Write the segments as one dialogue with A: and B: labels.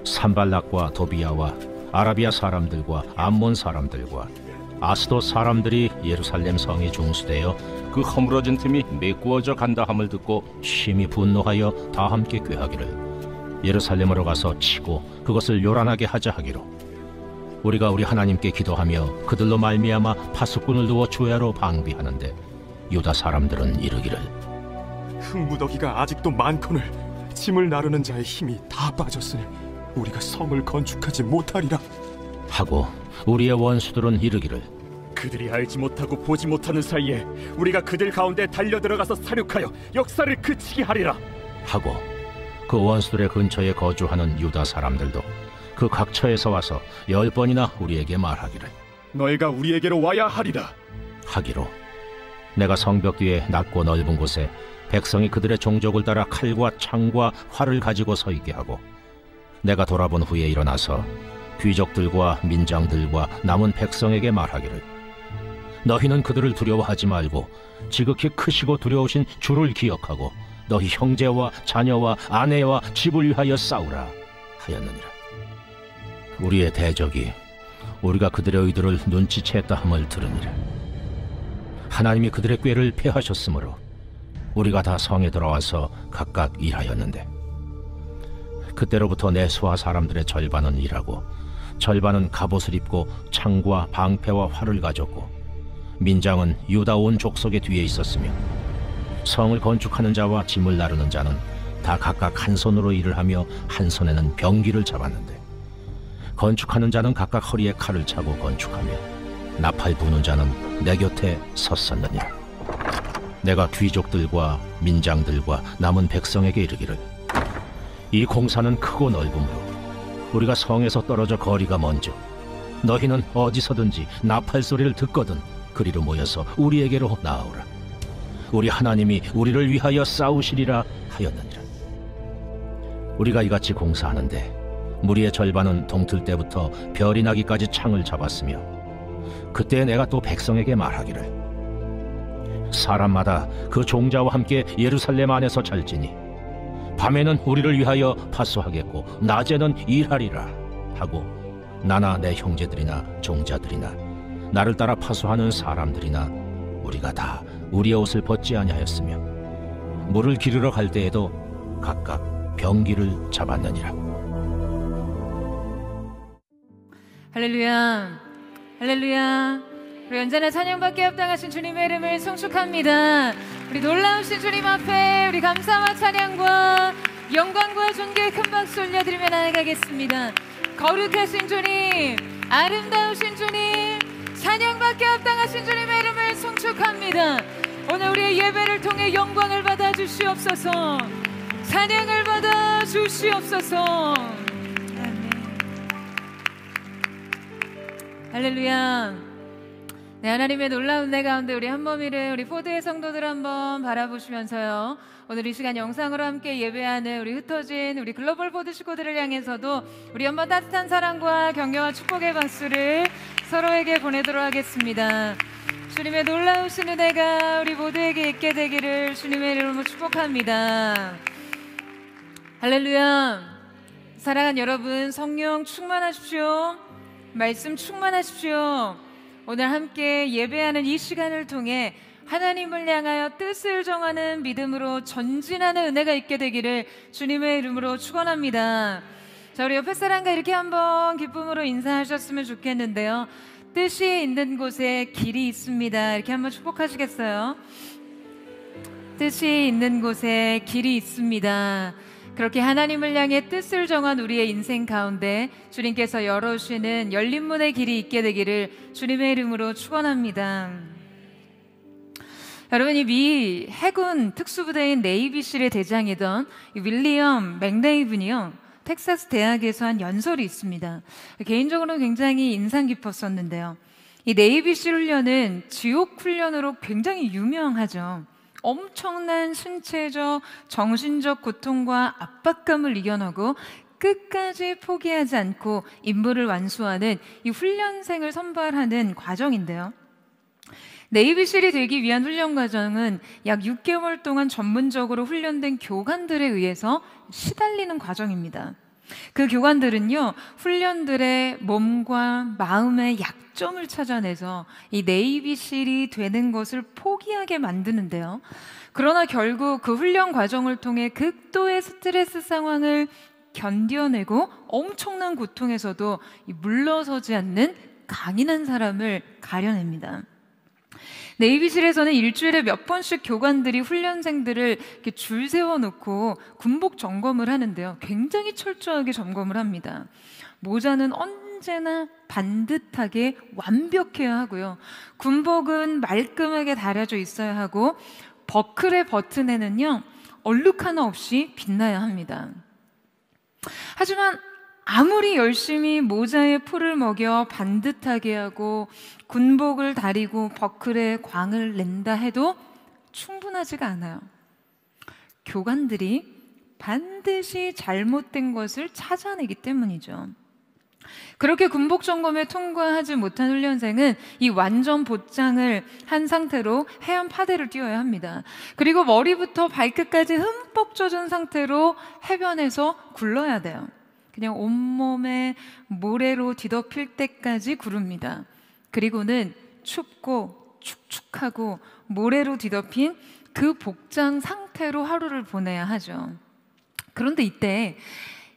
A: 산발락과 도비야와 아라비아 사람들과 암몬 사람들과 아스돗 사람들이 예루살렘 성에 중수되어 그 허물어진 틈이 메꾸어져 간다 함을 듣고 심히 분노하여 다 함께 꾀하기를 예루살렘으로 가서 치고 그것을 요란하게 하자 하기로 우리가 우리 하나님께 기도하며 그들로 말미암아 파수꾼을 두어 주야로 방비하는데 유다 사람들은 이르기를
B: 흙무더기가 아직도 많거늘 짐을 나르는 자의 힘이 다 빠졌으니 우리가 성을 건축하지 못하리라
A: 하고 우리의 원수들은 이르기를
C: 그들이 알지 못하고 보지 못하는 사이에 우리가 그들 가운데 달려들어가서 사륙하여 역사를 그치게 하리라
A: 하고 그 원수들의 근처에 거주하는 유다 사람들도 그 각처에서 와서 10번이나 우리에게 말하기를
C: 너희가 우리에게로 와야 하리라
A: 하기로 내가 성벽 뒤에 낮고 넓은 곳에 백성이 그들의 종족을 따라 칼과 창과 활을 가지고 서 있게 하고 내가 돌아본 후에 일어나서 귀족들과 민장들과 남은 백성에게 말하기를 너희는 그들을 두려워하지 말고 지극히 크시고 두려우신 주를 기억하고 너희 형제와 자녀와 아내와 집을 위하여 싸우라 하였느니라. 우리의 대적이 우리가 그들의 의도를 눈치챘다 함을 들으니라. 하나님이 그들의 꾀를 패하셨으므로 우리가 다 성에 들어와서 각각 일하였는데 그때로부터 내 수하 사람들의 절반은 일하고 절반은 갑옷을 입고 창과 방패와 활을 가졌고 민장은 유다 온 족속의 뒤에 있었으며 성을 건축하는 자와 짐을 나르는 자는 다 각각 한 손으로 일을 하며 한 손에는 병기를 잡았는데 건축하는 자는 각각 허리에 칼을 차고 건축하며 나팔 부는 자는 내 곁에 섰었느니라. 내가 귀족들과 민장들과 남은 백성에게 이르기를 이 공사는 크고 넓으므로 우리가 성에서 떨어져 거리가 먼저 너희는 어디서든지 나팔 소리를 듣거든 그리로 모여서 우리에게로 나아오라. 우리 하나님이 우리를 위하여 싸우시리라 하였느니라. 우리가 이같이 공사하는데 무리의 절반은 동틀 때부터 별이 나기까지 창을 잡았으며 그때 내가 또 백성에게 말하기를 사람마다 그 종자와 함께 예루살렘 안에서 잘지니 밤에는 우리를 위하여 파수하겠고 낮에는 일하리라 하고 나나 내 형제들이나 종자들이나 나를 따라 파수하는 사람들이나 우리가 다 우리의 옷을 벗지 아니하였으며 물을 기르러 갈 때에도 각각 병기를 잡았느니라.
D: 할렐루야, 할렐루야. 우리 언제나 찬양받게 합당하신 주님의 이름을 송축합니다. 우리 놀라우신 주님 앞에 우리 감사와 찬양과 영광과 존귀의 큰 박수 올려드리며 나아가겠습니다. 거룩하신 주님, 아름다우신 주님, 찬양받게 합당하신 주님의 이름을 송축합니다. 오늘 우리의 예배를 통해 영광을 받아 주시옵소서, 찬양을 받아 주시옵소서. 아멘. 할렐루야. 네, 하나님의 놀라운 은혜 가운데 우리 한범위를 우리 포드의 성도들 한번 바라보시면서요, 오늘 이 시간 영상으로 함께 예배하는 우리 흩어진 우리 글로벌 포드 식구들을 향해서도 우리 한번 따뜻한 사랑과 격려와 축복의 박수를 서로에게 보내도록 하겠습니다. 주님의 놀라우신 은혜가 우리 모두에게 있게 되기를 주님의 이름으로 축복합니다. 할렐루야. 사랑하는 여러분, 성령 충만하십시오. 말씀 충만하십시오. 오늘 함께 예배하는 이 시간을 통해 하나님을 향하여 뜻을 정하는 믿음으로 전진하는 은혜가 있게 되기를 주님의 이름으로 축원합니다. 자, 우리 옆에 사람과 이렇게 한번 기쁨으로 인사하셨으면 좋겠는데요. 뜻이 있는 곳에 길이 있습니다. 이렇게 한번 축복하시겠어요? 뜻이 있는 곳에 길이 있습니다. 그렇게 하나님을 향해 뜻을 정한 우리의 인생 가운데 주님께서 열어주시는 열린 문의 길이 있게 되기를 주님의 이름으로 축원합니다. 여러분, 이 미 해군 특수부대인 네이비실의 대장이던 윌리엄 맥네이븐이요, 텍사스 대학에서 한 연설이 있습니다. 개인적으로 굉장히 인상 깊었었는데요. 이 네이비실 훈련은 지옥 훈련으로 굉장히 유명하죠. 엄청난 신체적, 정신적 고통과 압박감을 이겨내고 끝까지 포기하지 않고 임무를 완수하는 이 훈련생을 선발하는 과정인데요. 네이비실이 되기 위한 훈련 과정은 약 6개월 동안 전문적으로 훈련된 교관들에 의해서 시달리는 과정입니다. 그 교관들은요, 훈련들의 몸과 마음의 약점을 찾아내서 이 네이비실이 되는 것을 포기하게 만드는데요. 그러나 결국 그 훈련 과정을 통해 극도의 스트레스 상황을 견뎌내고 엄청난 고통에서도 물러서지 않는 강인한 사람을 가려냅니다. 네이비실에서는 일주일에 몇 번씩 교관들이 훈련생들을 이렇게 줄 세워놓고 군복 점검을 하는데요. 굉장히 철저하게 점검을 합니다. 모자는 언제나 반듯하게 완벽해야 하고요. 군복은 말끔하게 다려져 있어야 하고 버클의 버튼에는요, 얼룩 하나 없이 빛나야 합니다. 하지만 아무리 열심히 모자에 풀을 먹여 반듯하게 하고 군복을 다리고 버클에 광을 낸다 해도 충분하지가 않아요. 교관들이 반드시 잘못된 것을 찾아내기 때문이죠. 그렇게 군복 점검에 통과하지 못한 훈련생은 이 완전 복장을 한 상태로 해안 파대를 뛰어야 합니다. 그리고 머리부터 발끝까지 흠뻑 젖은 상태로 해변에서 굴러야 돼요. 그냥 온몸에 모래로 뒤덮일 때까지 구릅니다. 그리고는 춥고 축축하고 모래로 뒤덮인 그 복장 상태로 하루를 보내야 하죠. 그런데 이때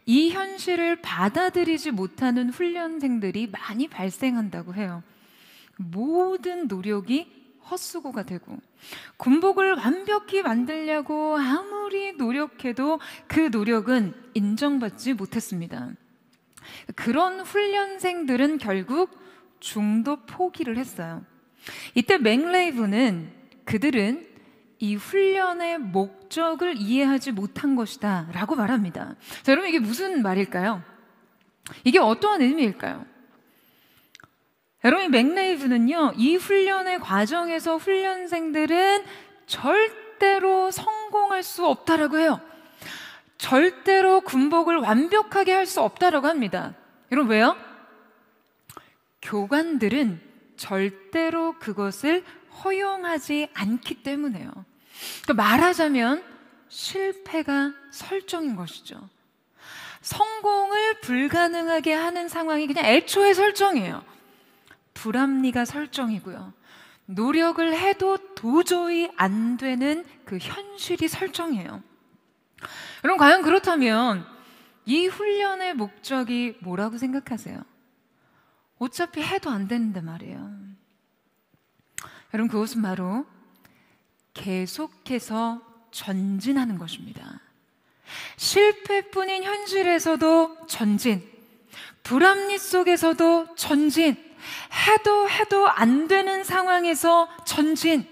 D: 이 현실을 받아들이지 못하는 훈련생들이 많이 발생한다고 해요. 모든 노력이 헛수고가 되고 군복을 완벽히 만들려고 아무리 노력해도 그 노력은 인정받지 못했습니다. 그런 훈련생들은 결국 중도 포기를 했어요. 이때 맥레이브는 그들은 이 훈련의 목적을 이해하지 못한 것이다 라고 말합니다. 자, 여러분 이게 무슨 말일까요? 이게 어떠한 의미일까요? 여러분, 맥레이브는요, 이 훈련의 과정에서 훈련생들은 절대로 성공할 수 없다라고 해요. 절대로 군복을 완벽하게 할 수 없다라고 합니다. 여러분, 왜요? 교관들은 절대로 그것을 허용하지 않기 때문에요. 그러니까 말하자면 실패가 설정인 것이죠. 성공을 불가능하게 하는 상황이 그냥 애초에 설정이에요. 불합리가 설정이고요. 노력을 해도 도저히 안 되는 그 현실이 설정이에요. 여러분, 과연 그렇다면 이 훈련의 목적이 뭐라고 생각하세요? 어차피 해도 안 되는데 말이에요. 여러분, 그것은 바로 계속해서 전진하는 것입니다. 실패뿐인 현실에서도 전진, 불합리 속에서도 전진, 해도 안 되는 상황에서 전진.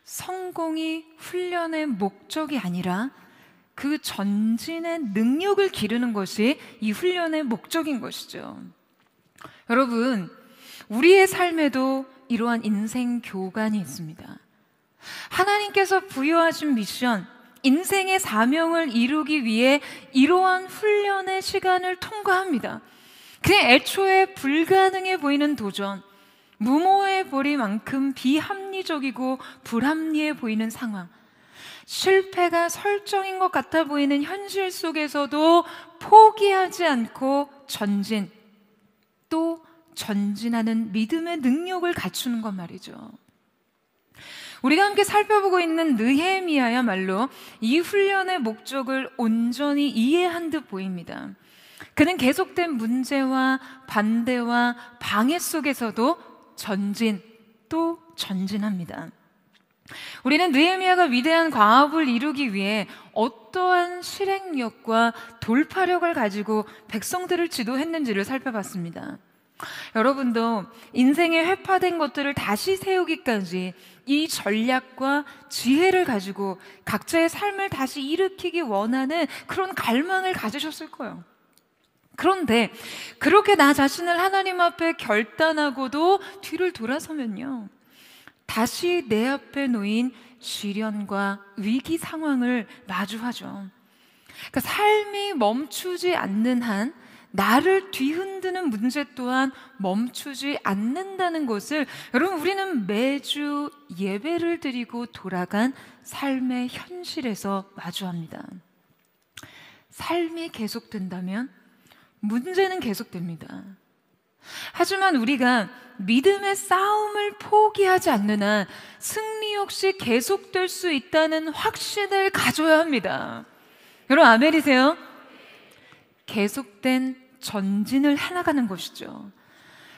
D: 성공이 훈련의 목적이 아니라 그 전진의 능력을 기르는 것이 이 훈련의 목적인 것이죠. 여러분, 우리의 삶에도 이러한 인생 교관이 있습니다. 하나님께서 부여하신 미션, 인생의 사명을 이루기 위해 이러한 훈련의 시간을 통과합니다. 그냥 애초에 불가능해 보이는 도전, 무모해 보일 만큼 비합리적이고 불합리해 보이는 상황, 실패가 설정인 것 같아 보이는 현실 속에서도 포기하지 않고 전진, 또 전진하는 믿음의 능력을 갖추는 것 말이죠. 우리가 함께 살펴보고 있는 느헤미야야말로 이 훈련의 목적을 온전히 이해한 듯 보입니다. 그는 계속된 문제와 반대와 방해 속에서도 전진, 또 전진합니다. 우리는 느헤미야가 위대한 과업을 이루기 위해 어떠한 실행력과 돌파력을 가지고 백성들을 지도했는지를 살펴봤습니다. 여러분도 인생에 회파된 것들을 다시 세우기까지 이 전략과 지혜를 가지고 각자의 삶을 다시 일으키기 원하는 그런 갈망을 가지셨을 거예요. 그런데 그렇게 나 자신을 하나님 앞에 결단하고도 뒤를 돌아서면요, 다시 내 앞에 놓인 시련과 위기 상황을 마주하죠. 그러니까 삶이 멈추지 않는 한 나를 뒤흔드는 문제 또한 멈추지 않는다는 것을 여러분, 우리는 매주 예배를 드리고 돌아간 삶의 현실에서 마주합니다. 삶이 계속된다면 문제는 계속됩니다. 하지만 우리가 믿음의 싸움을 포기하지 않는 한 승리 역시 계속될 수 있다는 확신을 가져야 합니다. 여러분 아멘이세요? 계속된 전진을 해나가는 것이죠.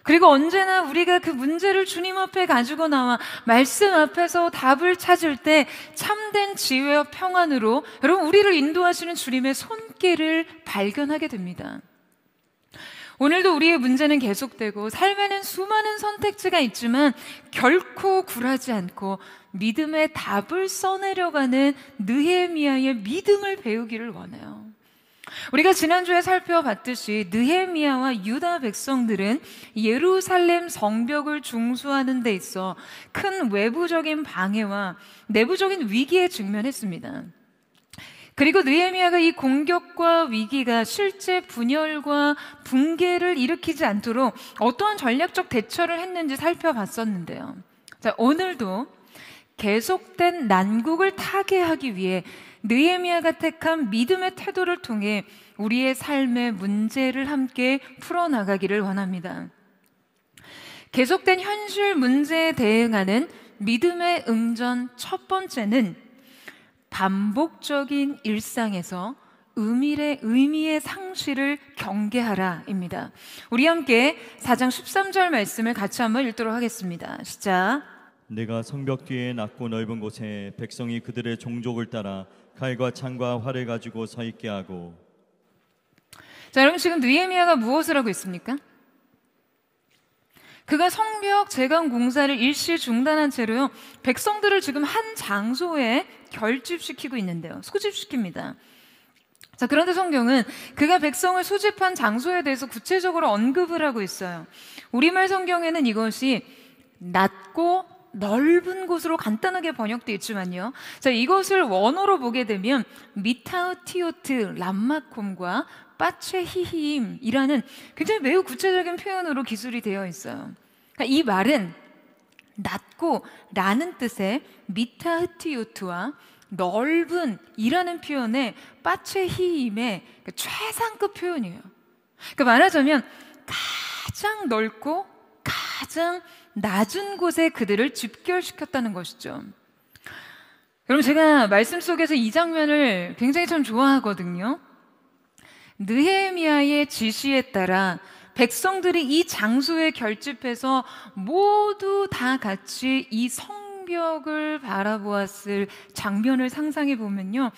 D: 그리고 언제나 우리가 그 문제를 주님 앞에 가지고 나와 말씀 앞에서 답을 찾을 때 참된 지혜와 평안으로 여러분 우리를 인도하시는 주님의 손길을 발견하게 됩니다. 오늘도 우리의 문제는 계속되고 삶에는 수많은 선택지가 있지만 결코 굴하지 않고 믿음의 답을 써내려가는 느헤미야의 믿음을 배우기를 원해요. 우리가 지난주에 살펴봤듯이 느헤미야와 유다 백성들은 예루살렘 성벽을 중수하는 데 있어 큰 외부적인 방해와 내부적인 위기에 직면했습니다. 그리고 느헤미야가 이 공격과 위기가 실제 분열과 붕괴를 일으키지 않도록 어떠한 전략적 대처를 했는지 살펴봤었는데요. 자, 오늘도 계속된 난국을 타개하기 위해 느헤미야가 택한 믿음의 태도를 통해 우리의 삶의 문제를 함께 풀어나가기를 원합니다. 계속된 현실 문제에 대응하는 믿음의 응전 첫 번째는 반복적인 일상에서 의미의 상실을 경계하라입니다. 우리 함께 4장 13절 말씀을 같이 한번 읽도록 하겠습니다. 시작.
E: 내가 성벽 뒤에 낮고 넓은 곳에 백성이 그들의 종족을 따라 칼과 창과 활을 가지고 서 있게 하고.
D: 자, 여러분 지금 느헤미야가 무엇을 하고 있습니까? 그가 성벽 재건 공사를 일시 중단한 채로요 백성들을 지금 한 장소에 결집시키고 있는데요. 소집시킵니다. 자, 그런데 성경은 그가 백성을 소집한 장소에 대해서 구체적으로 언급을 하고 있어요. 우리말 성경에는 이것이 낮고 넓은 곳으로 간단하게 번역되어 있지만요. 자, 이것을 원어로 보게 되면 미타우티오트 람마콤과 빠체히힘이라는 굉장히 매우 구체적인 표현으로 기술이 되어 있어요. 그러니까 이 말은 낮고 라는 뜻의 미타흐티오트와 넓은 이라는 표현의 빠체히힘의 최상급 표현이에요. 그러니까 말하자면 가장 넓고 가장 낮은 곳에 그들을 집결시켰다는 것이죠. 여러분 제가 말씀 속에서 이 장면을 굉장히 참 좋아하거든요. 느헤미야의 지시에 따라 백성들이 이 장소에 결집해서 모두 다 같이 이 성벽을 바라보았을 장면을 상상해 보면요,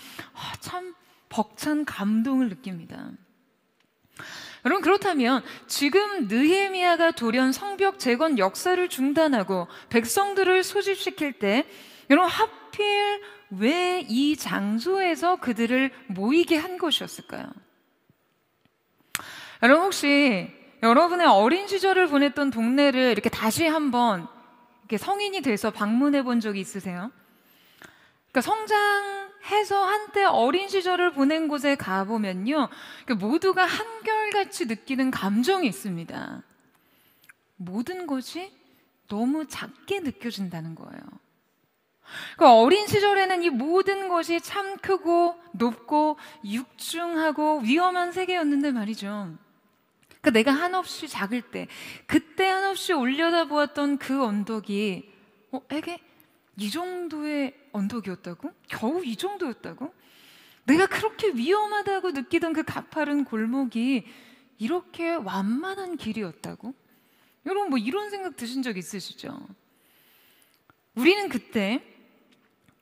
D: 참 벅찬 감동을 느낍니다. 여러분 그렇다면 지금 느헤미야가 돌연 성벽 재건 역사를 중단하고 백성들을 소집시킬 때 여러분 하필 왜 이 장소에서 그들을 모이게 한 것이었을까요? 여러분 혹시 여러분의 어린 시절을 보냈던 동네를 이렇게 다시 한번 이렇게 성인이 돼서 방문해 본 적이 있으세요? 그러니까 성장해서 한때 어린 시절을 보낸 곳에 가보면요, 모두가 한결같이 느끼는 감정이 있습니다. 모든 것이 너무 작게 느껴진다는 거예요. 그러니까 어린 시절에는 이 모든 것이 참 크고 높고 육중하고 위험한 세계였는데 말이죠. 그러니까 내가 한없이 작을 때, 그때 한없이 올려다보았던 그 언덕이 에게 이 정도의 언덕이었다고? 겨우 이 정도였다고? 내가 그렇게 위험하다고 느끼던 그 가파른 골목이 이렇게 완만한 길이었다고? 여러분 뭐 이런 생각 드신 적 있으시죠? 우리는 그때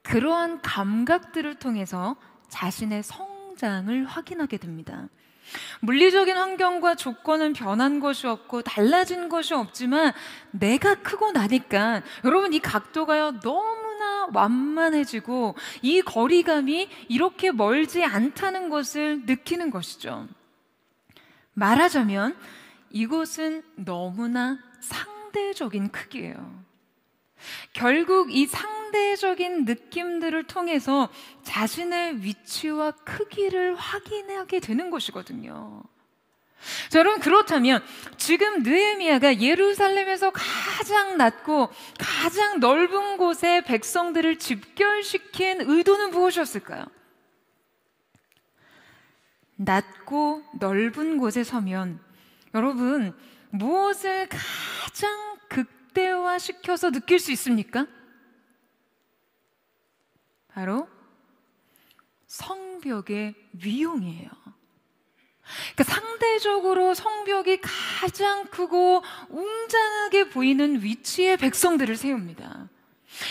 D: 그러한 감각들을 통해서 자신의 성장을 확인하게 됩니다. 물리적인 환경과 조건은 변한 것이 없고 달라진 것이 없지만 내가 크고 나니까 여러분 이 각도가요 너무나 완만해지고 이 거리감이 이렇게 멀지 않다는 것을 느끼는 것이죠. 말하자면 이것은 너무나 상대적인 크기예요. 결국 이 상대적인 느낌들을 통해서 자신의 위치와 크기를 확인하게 되는 것이거든요. 자, 여러분 그렇다면 지금 느헤미야가 예루살렘에서 가장 낮고 가장 넓은 곳에 백성들을 집결시킨 의도는 무엇이었을까요? 낮고 넓은 곳에 서면 여러분 무엇을 가장 극대화시켜서 느낄 수 있습니까? 바로 성벽의 위용이에요. 그러니까 상대적으로 성벽이 가장 크고 웅장하게 보이는 위치에 백성들을 세웁니다.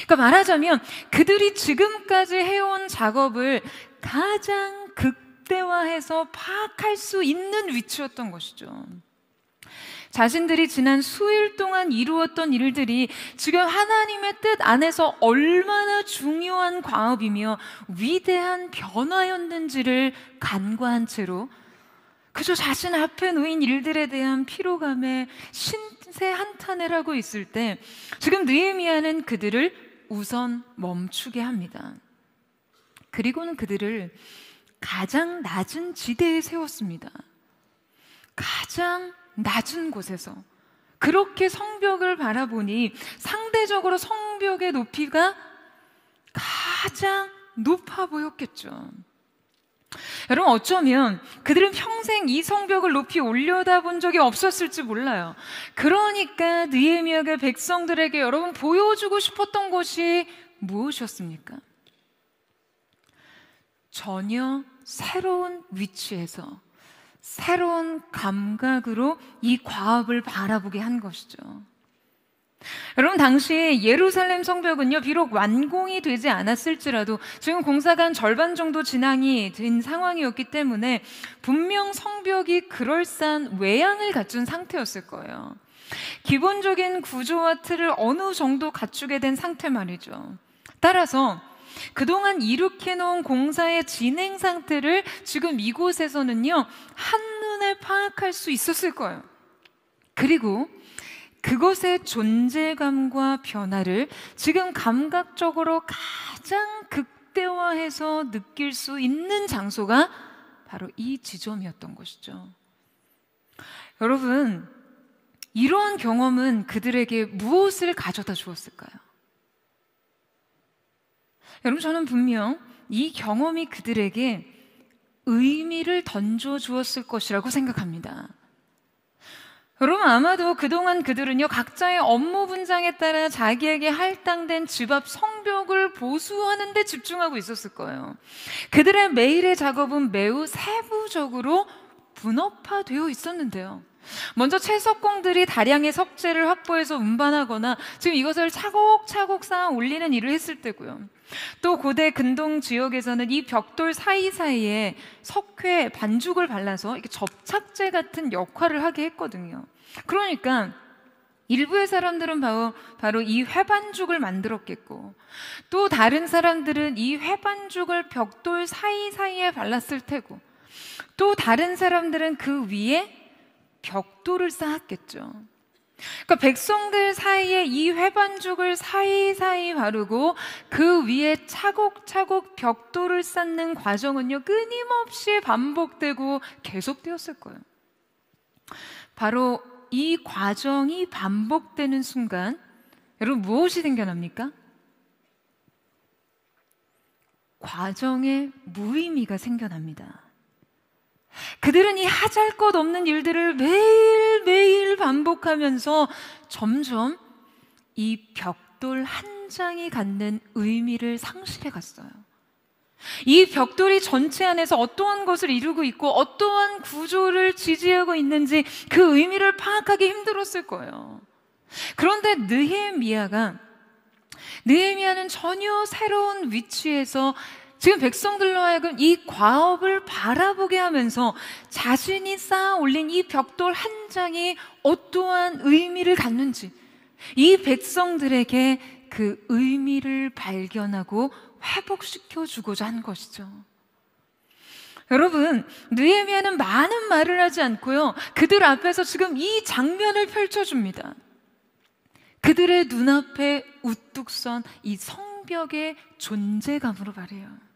D: 그러니까 말하자면 그들이 지금까지 해온 작업을 가장 극대화해서 파악할 수 있는 위치였던 것이죠. 자신들이 지난 수일 동안 이루었던 일들이 지금 하나님의 뜻 안에서 얼마나 중요한 과업이며 위대한 변화였는지를 간과한 채로 그저 자신 앞에 놓인 일들에 대한 피로감에 신세 한탄을 하고 있을 때 지금 느헤미야는 그들을 우선 멈추게 합니다. 그리고는 그들을 가장 낮은 지대에 세웠습니다. 가장 낮은 곳에서. 그렇게 성벽을 바라보니 상대적으로 성벽의 높이가 가장 높아 보였겠죠. 여러분 어쩌면 그들은 평생 이 성벽을 높이 올려다본 적이 없었을지 몰라요. 그러니까 느헤미야가 백성들에게 여러분 보여주고 싶었던 것이 무엇이었습니까? 전혀 새로운 위치에서 새로운 감각으로 이 과업을 바라보게 한 것이죠. 여러분 당시 예루살렘 성벽은요 비록 완공이 되지 않았을지라도 지금 공사가 한 절반 정도 진행이 된 상황이었기 때문에 분명 성벽이 그럴싸한 외양을 갖춘 상태였을 거예요. 기본적인 구조와 틀을 어느 정도 갖추게 된 상태 말이죠. 따라서 그동안 이룩해 놓은 공사의 진행 상태를 지금 이곳에서는요 한눈에 파악할 수 있었을 거예요. 그리고 그것의 존재감과 변화를 지금 감각적으로 가장 극대화해서 느낄 수 있는 장소가 바로 이 지점이었던 것이죠. 여러분, 이러한 경험은 그들에게 무엇을 가져다 주었을까요? 여러분, 저는 분명 이 경험이 그들에게 의미를 던져 주었을 것이라고 생각합니다. 여러분 아마도 그동안 그들은요 각자의 업무 분장에 따라 자기에게 할당된 집 앞 성벽을 보수하는 데 집중하고 있었을 거예요. 그들의 매일의 작업은 매우 세부적으로 분업화되어 있었는데요. 먼저 채석공들이 다량의 석재를 확보해서 운반하거나 지금 이것을 차곡차곡 쌓아 올리는 일을 했을 때고요. 또 고대 근동 지역에서는 이 벽돌 사이사이에 석회 반죽을 발라서 이렇게 접착제 같은 역할을 하게 했거든요. 그러니까 일부의 사람들은 바로 이 회반죽을 만들었겠고 또 다른 사람들은 이 회반죽을 벽돌 사이사이에 발랐을 테고 또 다른 사람들은 그 위에 벽돌을 쌓았겠죠. 그러니까 백성들 사이에 이 회반죽을 사이사이 바르고 그 위에 차곡차곡 벽돌을 쌓는 과정은요 끊임없이 반복되고 계속되었을 거예요. 바로 이 과정이 반복되는 순간 여러분 무엇이 생겨납니까? 과정의 무의미가 생겨납니다. 그들은 이 하잘것없는 일들을 매일매일 반복하면서 점점 이 벽돌 한 장이 갖는 의미를 상실해 갔어요. 이 벽돌이 전체 안에서 어떠한 것을 이루고 있고 어떠한 구조를 지지하고 있는지 그 의미를 파악하기 힘들었을 거예요. 그런데 느헤미야는 전혀 새로운 위치에서 지금 백성들로 하여금 이 과업을 바라보게 하면서 자신이 쌓아 올린 이 벽돌 한 장이 어떠한 의미를 갖는지 이 백성들에게 그 의미를 발견하고 회복시켜 주고자 한 것이죠. 여러분, 느헤미야는 많은 말을 하지 않고요 그들 앞에서 지금 이 장면을 펼쳐줍니다. 그들의 눈앞에 우뚝 선 이 성벽의 존재감으로 말해요.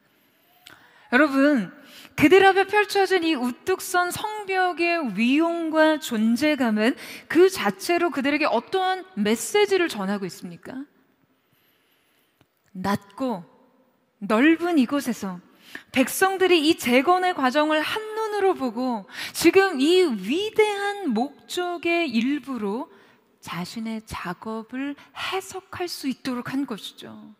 D: 여러분, 그들 앞에 펼쳐진 이 우뚝 선 성벽의 위용과 존재감은 그 자체로 그들에게 어떠한 메시지를 전하고 있습니까? 낮고 넓은 이곳에서 백성들이 이 재건의 과정을 한눈으로 눈으로 보고 지금 이 위대한 목적의 일부로 자신의 작업을 해석할 수 있도록 한 것이죠.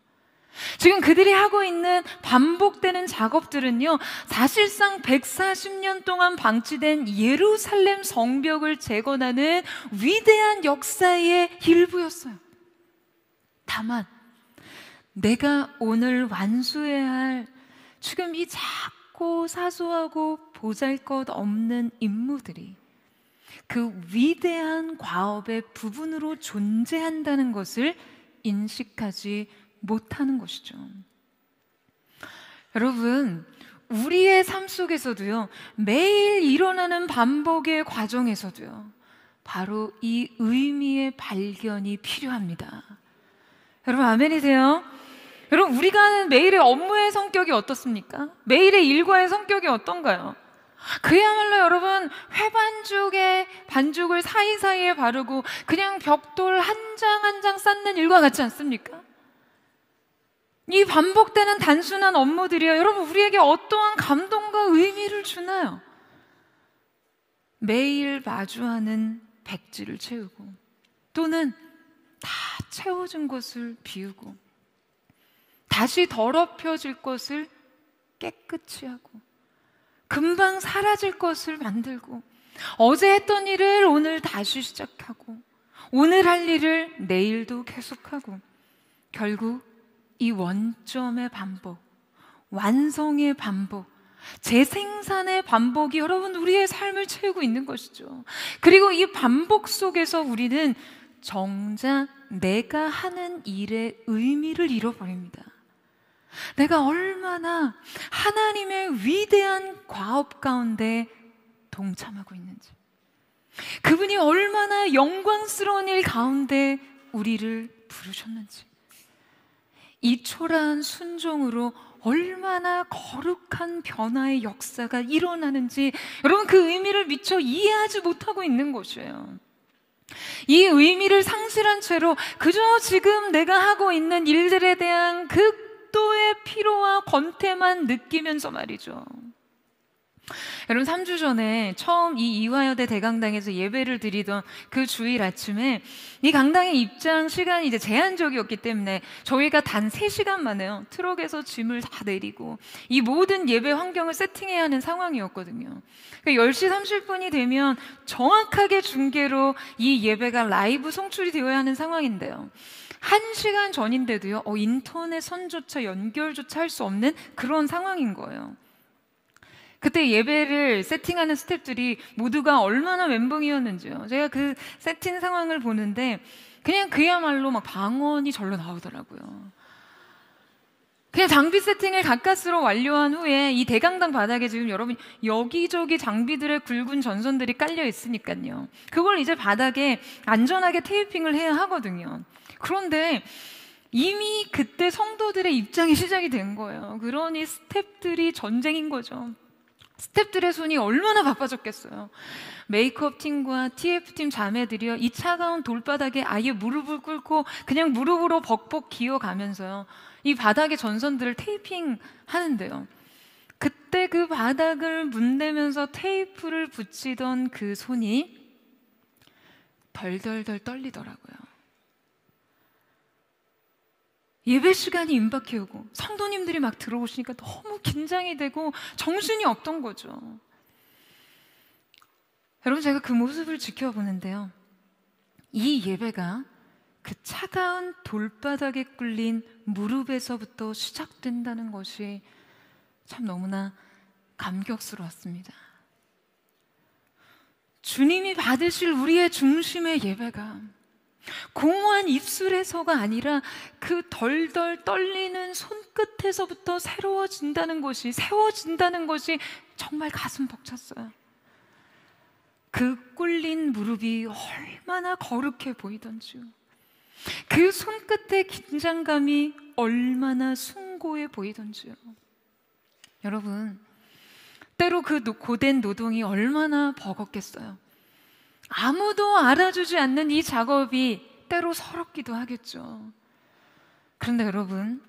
D: 지금 그들이 하고 있는 반복되는 작업들은요, 사실상 140년 동안 방치된 예루살렘 성벽을 재건하는 위대한 역사의 일부였어요. 다만 내가 오늘 완수해야 할 지금 이 작고 사소하고 보잘것없는 임무들이 그 위대한 과업의 부분으로 존재한다는 것을 인식하지 못하는 것이죠. 여러분, 우리의 삶 속에서도요, 매일 일어나는 반복의 과정에서도요, 바로 이 의미의 발견이 필요합니다. 여러분, 아멘이세요? 여러분, 우리가 하는 매일의 업무의 성격이 어떻습니까? 매일의 일과의 성격이 어떤가요? 그야말로 여러분, 반죽을 사이사이에 바르고 그냥 벽돌 한 장 한 장 쌓는 일과 같지 않습니까? 이 반복되는 단순한 업무들이요, 여러분, 우리에게 어떠한 감동과 의미를 주나요? 매일 마주하는 백지를 채우고, 또는 다 채워진 것을 비우고, 다시 더럽혀질 것을 깨끗이 하고, 금방 사라질 것을 만들고, 어제 했던 일을 오늘 다시 시작하고, 오늘 할 일을 내일도 계속하고, 결국 이 원점의 반복, 완성의 반복, 재생산의 반복이 여러분 우리의 삶을 채우고 있는 것이죠. 그리고 이 반복 속에서 우리는 정작 내가 하는 일의 의미를 잃어버립니다. 내가 얼마나 하나님의 위대한 과업 가운데 동참하고 있는지, 그분이 얼마나 영광스러운 일 가운데 우리를 부르셨는지, 이 초라한 순종으로 얼마나 거룩한 변화의 역사가 일어나는지 여러분 그 의미를 미처 이해하지 못하고 있는 것이에요. 이 의미를 상실한 채로 그저 지금 내가 하고 있는 일들에 대한 극도의 피로와 권태만 느끼면서 말이죠. 여러분, 3주 전에 처음 이 이화여대 대강당에서 예배를 드리던 그 주일 아침에 이 강당의 입장 시간이 이제 제한적이었기 때문에 저희가 단 3시간 만에요, 트럭에서 짐을 다 내리고 이 모든 예배 환경을 세팅해야 하는 상황이었거든요. 그러니까 10시 30분이 되면 정확하게 중계로 이 예배가 라이브 송출이 되어야 하는 상황인데요, 1시간 전인데도요, 인터넷 선조차 연결조차 할 수 없는 그런 상황인 거예요. 그때 예배를 세팅하는 스태프들이 모두가 얼마나 멘붕이었는지요. 제가 그 세팅 상황을 보는데 그냥 그야말로 막 방언이 절로 나오더라고요. 그냥 장비 세팅을 가까스로 완료한 후에 이 대강당 바닥에 지금 여러분 여기저기 장비들의 굵은 전선들이 깔려 있으니까요, 그걸 이제 바닥에 안전하게 테이핑을 해야 하거든요. 그런데 이미 그때 성도들의 입장이 시작이 된 거예요. 그러니 스태프들이 전쟁인 거죠. 스태프들의 손이 얼마나 바빠졌겠어요. 메이크업 팀과 TF팀 자매들이요, 이 차가운 돌바닥에 아예 무릎을 꿇고 그냥 무릎으로 벅벅 기어가면서요, 이 바닥의 전선들을 테이핑 하는데요, 그때 그 바닥을 문대면서 테이프를 붙이던 그 손이 덜덜덜 떨리더라고요. 예배 시간이 임박해 오고 성도님들이 막 들어오시니까 너무 긴장이 되고 정신이 없던 거죠. 여러분, 제가 그 모습을 지켜보는데요, 이 예배가 그 차가운 돌바닥에 꿀린 무릎에서부터 시작된다는 것이 참 너무나 감격스러웠습니다. 주님이 받으실 우리의 중심의 예배가 공허한 입술에서가 아니라 그 덜덜 떨리는 손끝에서부터 세워진다는 것이 정말 가슴 벅찼어요. 그 꿀린 무릎이 얼마나 거룩해 보이던지요, 그 손끝의 긴장감이 얼마나 숭고해 보이던지요. 여러분, 때로 그 고된 노동이 얼마나 버겁겠어요. 아무도 알아주지 않는 이 작업이 때로 서럽기도 하겠죠. 그런데 여러분,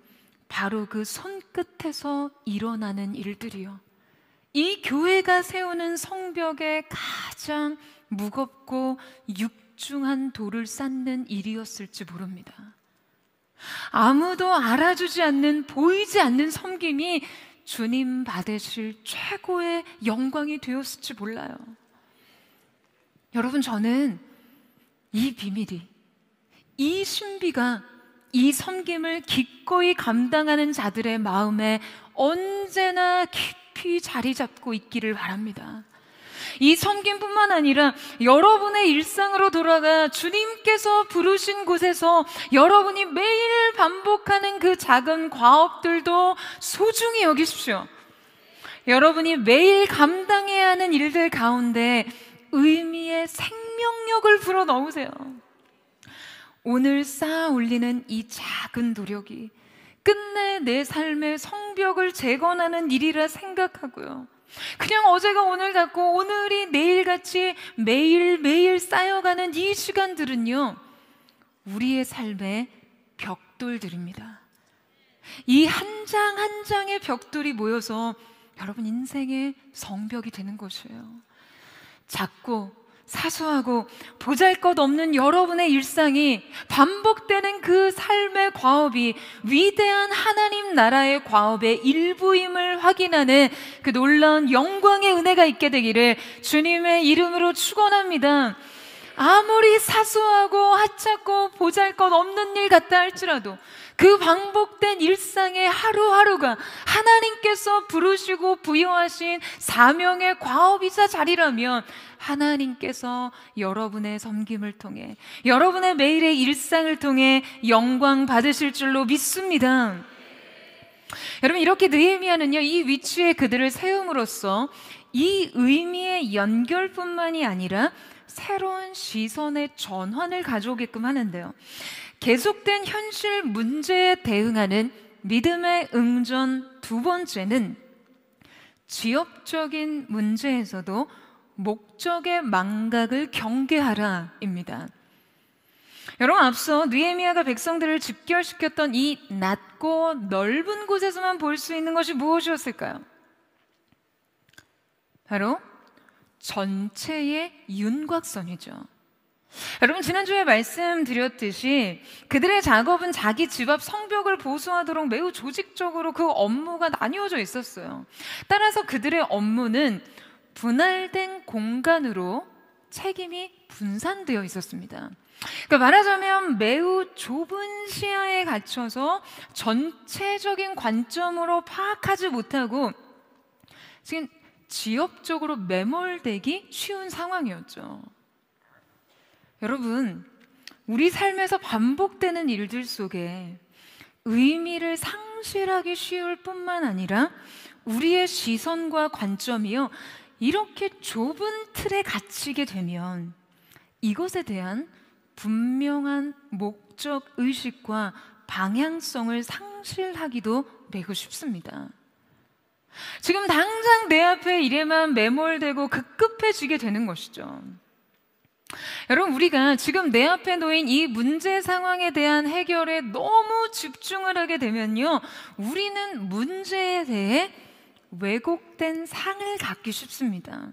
D: 바로 그 손끝에서 일어나는 일들이요, 이 교회가 세우는 성벽에 가장 무겁고 육중한 돌을 쌓는 일이었을지 모릅니다. 아무도 알아주지 않는, 보이지 않는 섬김이 주님 받으실 최고의 영광이 되었을지 몰라요. 여러분, 저는 이 비밀이, 이 신비가 이 섬김을 기꺼이 감당하는 자들의 마음에 언제나 깊이 자리 잡고 있기를 바랍니다. 이 섬김뿐만 아니라 여러분의 일상으로 돌아가 주님께서 부르신 곳에서 여러분이 매일 반복하는 그 작은 과업들도 소중히 여기십시오. 여러분이 매일 감당해야 하는 일들 가운데 의미의 생명력을 불어넣으세요. 오늘 쌓아 올리는 이 작은 노력이 끝내 내 삶의 성벽을 재건하는 일이라 생각하고요. 그냥 어제가 오늘 같고 오늘이 내일같이 매일매일 쌓여가는 이 시간들은요, 우리의 삶의 벽돌들입니다. 이 한 장 한 장의 벽돌이 모여서 여러분 인생의 성벽이 되는 것이에요. 작고 사소하고 보잘것없는 여러분의 일상이 반복되는 그 삶의 과업이 위대한 하나님 나라의 과업의 일부임을 확인하는 그 놀라운 영광의 은혜가 있게 되기를 주님의 이름으로 축원합니다. 아무리 사소하고 하찮고 보잘것없는 일 같다 할지라도 그 반복된 일상의 하루하루가 하나님께서 부르시고 부여하신 사명의 과업이자 자리라면 하나님께서 여러분의 섬김을 통해, 여러분의 매일의 일상을 통해 영광 받으실 줄로 믿습니다. 여러분, 이렇게 느헤미야는요, 이 위치에 그들을 세움으로써 이 의미의 연결뿐만이 아니라 새로운 시선의 전환을 가져오게끔 하는데요, 계속된 현실 문제에 대응하는 믿음의 응전 두 번째는 지역적인 문제에서도 목적의 망각을 경계하라입니다. 여러분, 앞서 느헤미야가 백성들을 집결시켰던 이 낮고 넓은 곳에서만 볼 수 있는 것이 무엇이었을까요? 바로 전체의 윤곽선이죠. 여러분, 지난주에 말씀드렸듯이 그들의 작업은 자기 집 앞 성벽을 보수하도록 매우 조직적으로 그 업무가 나뉘어져 있었어요. 따라서 그들의 업무는 분할된 공간으로 책임이 분산되어 있었습니다. 그러니까 말하자면 매우 좁은 시야에 갇혀서 전체적인 관점으로 파악하지 못하고 지금 지역적으로 매몰되기 쉬운 상황이었죠. 여러분, 우리 삶에서 반복되는 일들 속에 의미를 상실하기 쉬울 뿐만 아니라 우리의 시선과 관점이요, 이렇게 좁은 틀에 갇히게 되면 이것에 대한 분명한 목적 의식과 방향성을 상실하기도 매우 쉽습니다. 지금 당장 내 앞에 일에만 매몰되고 급급해지게 되는 것이죠. 여러분, 우리가 지금 내 앞에 놓인 이 문제 상황에 대한 해결에 너무 집중을 하게 되면요, 우리는 문제에 대해 왜곡된 상을 갖기 쉽습니다.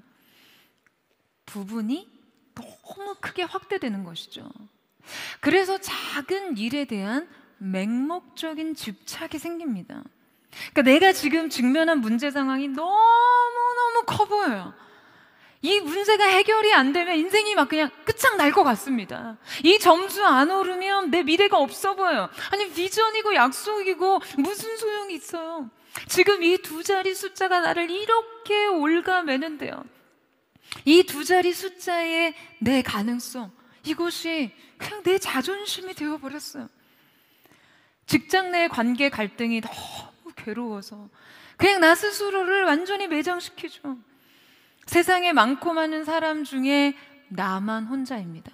D: 부분이 너무 크게 확대되는 것이죠. 그래서 작은 일에 대한 맹목적인 집착이 생깁니다. 그러니까 내가 지금 직면한 문제 상황이 너무너무 커 보여요. 이 문제가 해결이 안 되면 인생이 막 그냥 끝장날 것 같습니다. 이 점수 안 오르면 내 미래가 없어 보여요. 아니, 비전이고 약속이고 무슨 소용이 있어요. 지금 이 두 자리 숫자가 나를 이렇게 올가매는데요, 이 두 자리 숫자의 내 가능성, 이것이 그냥 내 자존심이 되어버렸어요. 직장 내 관계 갈등이 너무 괴로워서 그냥 나 스스로를 완전히 매장시키죠. 세상에 많고 많은 사람 중에 나만 혼자입니다.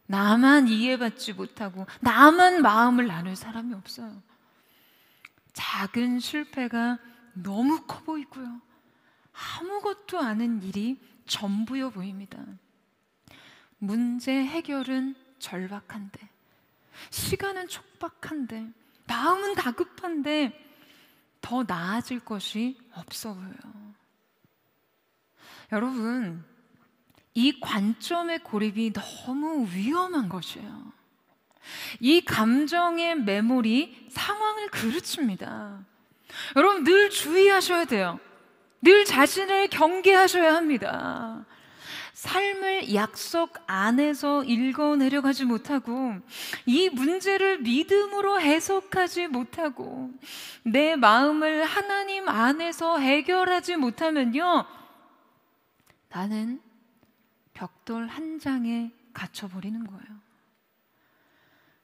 D: 나만 이해받지 못하고 나만 마음을 나눌 사람이 없어요. 작은 실패가 너무 커 보이고요, 아무것도 아닌 일이 전부여 보입니다. 문제 해결은 절박한데, 시간은 촉박한데, 마음은 다급한데 더 나아질 것이 없어 보여요. 여러분, 이 관점의 고립이 너무 위험한 것이에요. 이 감정의 매몰이 상황을 그르칩니다. 여러분, 늘 주의하셔야 돼요. 늘 자신을 경계하셔야 합니다. 삶을 약속 안에서 읽어내려가지 못하고 이 문제를 믿음으로 해석하지 못하고 내 마음을 하나님 안에서 해결하지 못하면요, 나는 벽돌 한 장에 갇혀버리는 거예요.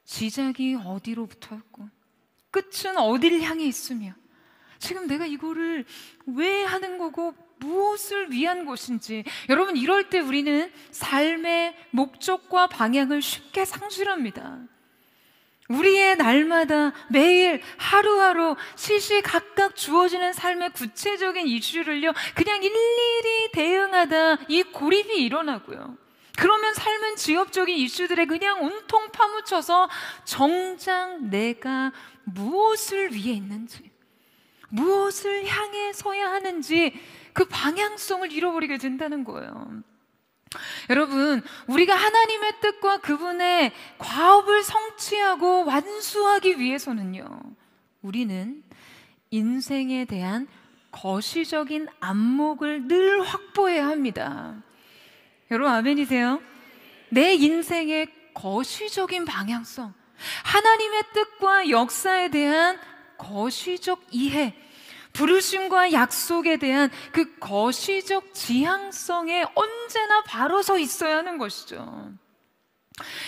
D: 시작이 어디로부터였고 끝은 어디를 향해 있으며 지금 내가 이거를 왜 하는 거고 무엇을 위한 것인지, 여러분, 이럴 때 우리는 삶의 목적과 방향을 쉽게 상실합니다. 우리의 날마다 매일 하루하루 시시각각 주어지는 삶의 구체적인 이슈를요 그냥 일일이 대응하다 이 고립이 일어나고요. 그러면 삶은 지엽적인 이슈들에 그냥 온통 파묻혀서 정작 내가 무엇을 위해 있는지, 무엇을 향해 서야 하는지 그 방향성을 잃어버리게 된다는 거예요. 여러분, 우리가 하나님의 뜻과 그분의 과업을 성취하고 완수하기 위해서는요, 우리는 인생에 대한 거시적인 안목을 늘 확보해야 합니다. 여러분, 아멘이세요? 내 인생의 거시적인 방향성, 하나님의 뜻과 역사에 대한 거시적 이해, 부르심과 약속에 대한 그 거시적 지향성에 언제나 바로 서 있어야 하는 것이죠.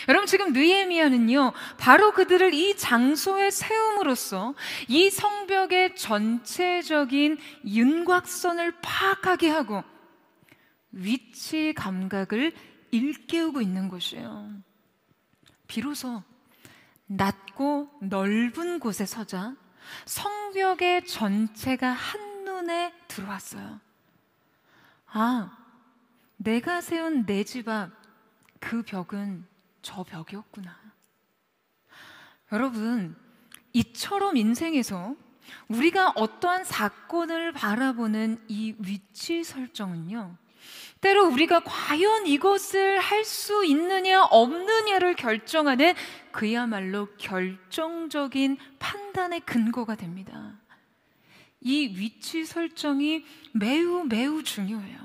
D: 여러분, 지금 느헤미야는요 바로 그들을 이 장소에 세움으로써 이 성벽의 전체적인 윤곽선을 파악하게 하고 위치 감각을 일깨우고 있는 것이에요. 비로소 낮고 넓은 곳에 서자 성벽의 전체가 한눈에 들어왔어요. 아, 내가 세운 내 집 앞 그 벽은 저 벽이었구나. 여러분, 이처럼 인생에서 우리가 어떠한 사건을 바라보는 이 위치 설정은요, 때로 우리가 과연 이것을 할 수 있느냐 없느냐를 결정하는 그야말로 결정적인 판단의 근거가 됩니다. 이 위치 설정이 매우 매우 중요해요.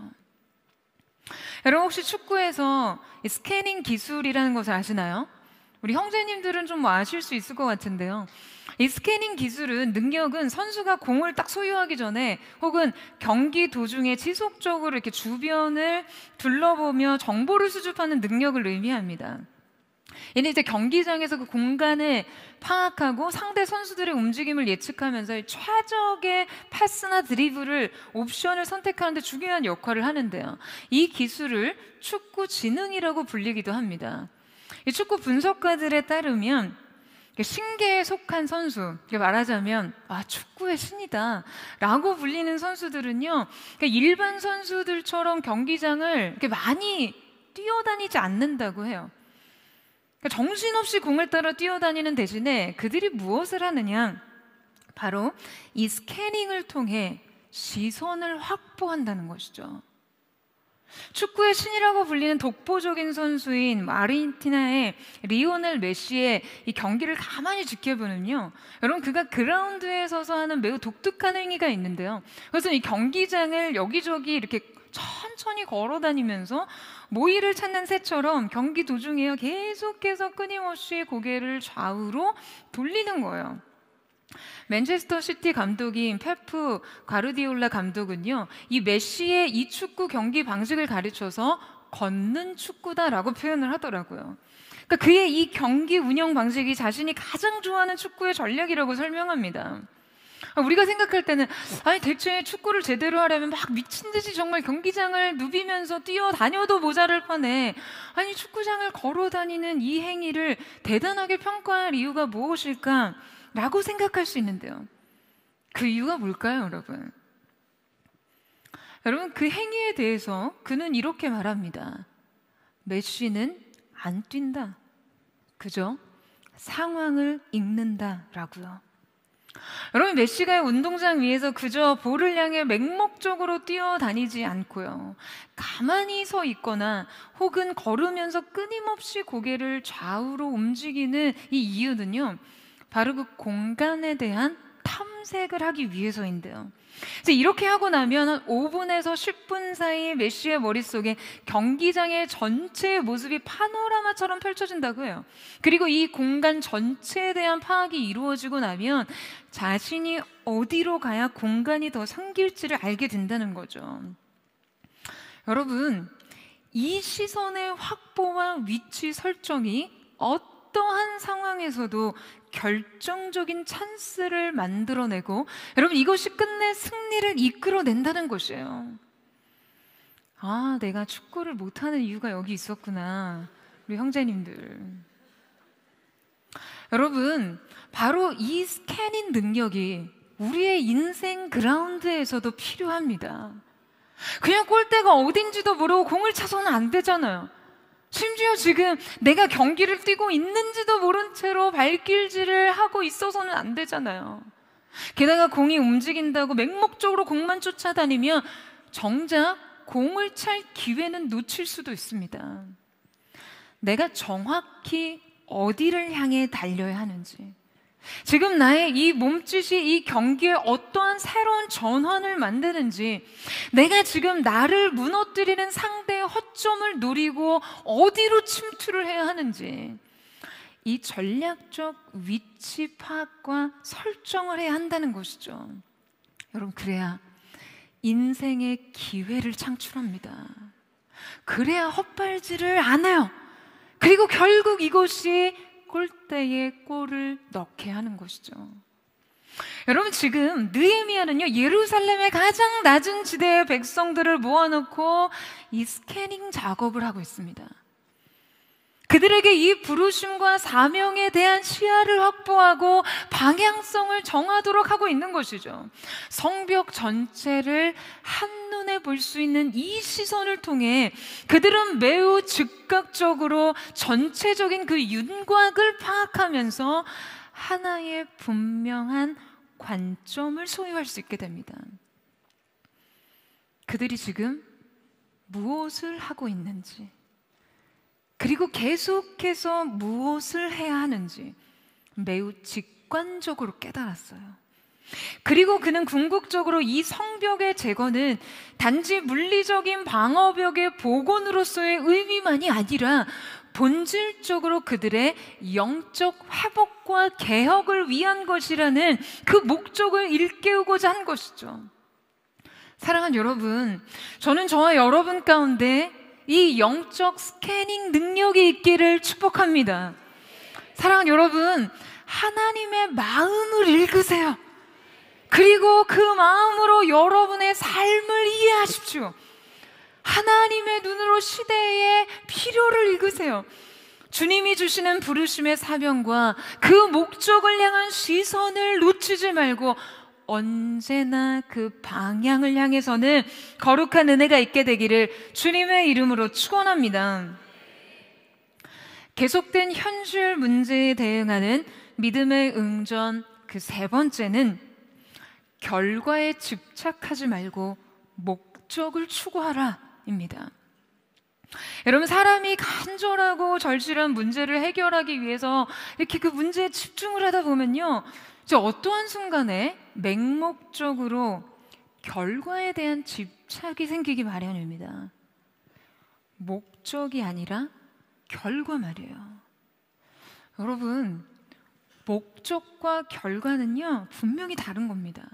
D: 여러분, 혹시 축구에서 스캐닝 기술이라는 것을 아시나요? 우리 형제님들은 좀 아실 수 있을 것 같은데요. 이 스캐닝 기술은, 능력은 선수가 공을 딱 소유하기 전에 혹은 경기 도중에 지속적으로 이렇게 주변을 둘러보며 정보를 수집하는 능력을 의미합니다. 얘는 이제 경기장에서 그 공간을 파악하고 상대 선수들의 움직임을 예측하면서 최적의 패스나 드리블을 옵션을 선택하는 데 중요한 역할을 하는데요. 이 기술을 축구 지능이라고 불리기도 합니다. 이 축구 분석가들에 따르면 신계에 속한 선수, 말하자면 축구의 신이다 라고 불리는 선수들은요, 일반 선수들처럼 경기장을 이렇게 많이 뛰어다니지 않는다고 해요. 정신없이 공을 따라 뛰어다니는 대신에 그들이 무엇을 하느냐, 바로 이 스캐닝을 통해 시선을 확보한다는 것이죠. 축구의 신이라고 불리는 독보적인 선수인 아르헨티나의 리오넬 메시의 이 경기를 가만히 지켜보면요, 여러분, 그가 그라운드에 서서 하는 매우 독특한 행위가 있는데요. 그래서 이 경기장을 여기저기 이렇게 천천히 걸어 다니면서 모이를 찾는 새처럼 경기 도중에요 계속해서 끊임없이 고개를 좌우로 돌리는 거예요. 맨체스터 시티 감독인 펩프 가르디올라 감독은요, 이 메시의 이 축구 경기 방식을 가르쳐서 걷는 축구다라고 표현을 하더라고요. 그러니까 그의 이 경기 운영 방식이 자신이 가장 좋아하는 축구의 전략이라고 설명합니다. 우리가 생각할 때는 대체 축구를 제대로 하려면 막 미친 듯이 정말 경기장을 누비면서 뛰어다녀도 모자랄 판에 축구장을 걸어 다니는 이 행위를 대단하게 평가할 이유가 무엇일까 라고 생각할 수 있는데요. 그 이유가 뭘까요, 여러분? 여러분, 그 행위에 대해서 그는 이렇게 말합니다. 메시는 안 뛴다. 그저 상황을 읽는다 라고요. 여러분, 메시가의 운동장 위에서 그저 볼을 향해 맹목적으로 뛰어다니지 않고요, 가만히 서 있거나 혹은 걸으면서 끊임없이 고개를 좌우로 움직이는 이 이유는요, 바로 그 공간에 대한 탐색을 하기 위해서인데요. 이제 이렇게 하고 나면 한 5분에서 10분 사이 메시의 머릿속에 경기장의 전체의 모습이 파노라마처럼 펼쳐진다고 해요. 그리고 이 공간 전체에 대한 파악이 이루어지고 나면 자신이 어디로 가야 공간이 더 생길지를 알게 된다는 거죠. 여러분, 이 시선의 확보와 위치 설정이 어떠한 상황에서도 결정적인 찬스를 만들어내고, 여러분, 이것이 끝내 승리를 이끌어낸다는 것이에요. 아, 내가 축구를 못하는 이유가 여기 있었구나, 우리 형제님들. 여러분, 바로 이 스캐닝 능력이 우리의 인생 그라운드에서도 필요합니다. 그냥 골대가 어딘지도 모르고 공을 차서는 안 되잖아요. 심지어 지금 내가 경기를 뛰고 있는지도 모른 채로 발길질을 하고 있어서는 안 되잖아요. 게다가 공이 움직인다고 맹목적으로 공만 쫓아다니면 정작 공을 찰 기회는 놓칠 수도 있습니다. 내가 정확히 어디를 향해 달려야 하는지, 지금 나의 이 몸짓이 이 경기에 어떠한 새로운 전환을 만드는지, 내가 지금 나를 무너뜨리는 상대의 허점을 노리고 어디로 침투를 해야 하는지, 이 전략적 위치 파악과 설정을 해야 한다는 것이죠. 여러분, 그래야 인생의 기회를 창출합니다. 그래야 헛발질을 안 해요. 그리고 결국 이것이 골대에 골을 넣게 하는 것이죠. 여러분, 지금 느헤미야는요, 예루살렘의 가장 낮은 지대의 백성들을 모아놓고 이 스캐닝 작업을 하고 있습니다. 그들에게 이 부르심과 사명에 대한 시야를 확보하고 방향성을 정하도록 하고 있는 것이죠. 성벽 전체를 한눈에 볼 수 있는 이 시선을 통해 그들은 매우 즉각적으로 전체적인 그 윤곽을 파악하면서 하나의 분명한 관점을 소유할 수 있게 됩니다. 그들이 지금 무엇을 하고 있는지, 그리고 계속해서 무엇을 해야 하는지 매우 직관적으로 깨달았어요. 그리고 그는 궁극적으로 이 성벽의 제거는 단지 물리적인 방어벽의 복원으로서의 의미만이 아니라 본질적으로 그들의 영적 회복과 개혁을 위한 것이라는 그 목적을 일깨우고자 한 것이죠. 사랑하는 여러분, 저는 저와 여러분 가운데 이 영적 스캐닝 능력이 있기를 축복합니다. 사랑하는 여러분, 하나님의 마음을 읽으세요. 그리고 그 마음으로 여러분의 삶을 이해하십시오. 하나님의 눈으로 시대의 필요를 읽으세요. 주님이 주시는 부르심의 사명과 그 목적을 향한 시선을 놓치지 말고 언제나 그 방향을 향해서는 거룩한 은혜가 있게 되기를 주님의 이름으로 축원합니다. 계속된 현실 문제에 대응하는 믿음의 응전, 그 세 번째는 결과에 집착하지 말고 목적을 추구하라 입니다. 여러분, 사람이 간절하고 절실한 문제를 해결하기 위해서 이렇게 그 문제에 집중을 하다 보면요, 어떠한 순간에 맹목적으로 결과에 대한 집착이 생기기 마련입니다. 목적이 아니라 결과 말이에요. 여러분, 목적과 결과는요, 분명히 다른 겁니다.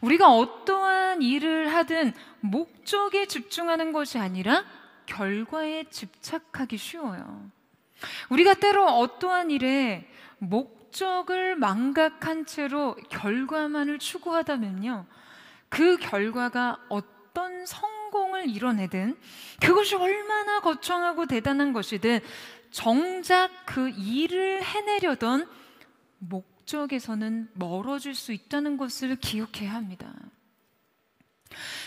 D: 우리가 어떠한 일을 하든 목적에 집중하는 것이 아니라 결과에 집착하기 쉬워요. 우리가 때로 어떠한 일에 목적을 망각한 채로 결과만을 추구하다면요, 그 결과가 어떤 성공을 이뤄내든, 그것이 얼마나 거창하고 대단한 것이든 정작 그 일을 해내려던 목적에서는 멀어질 수 있다는 것을 기억해야 합니다.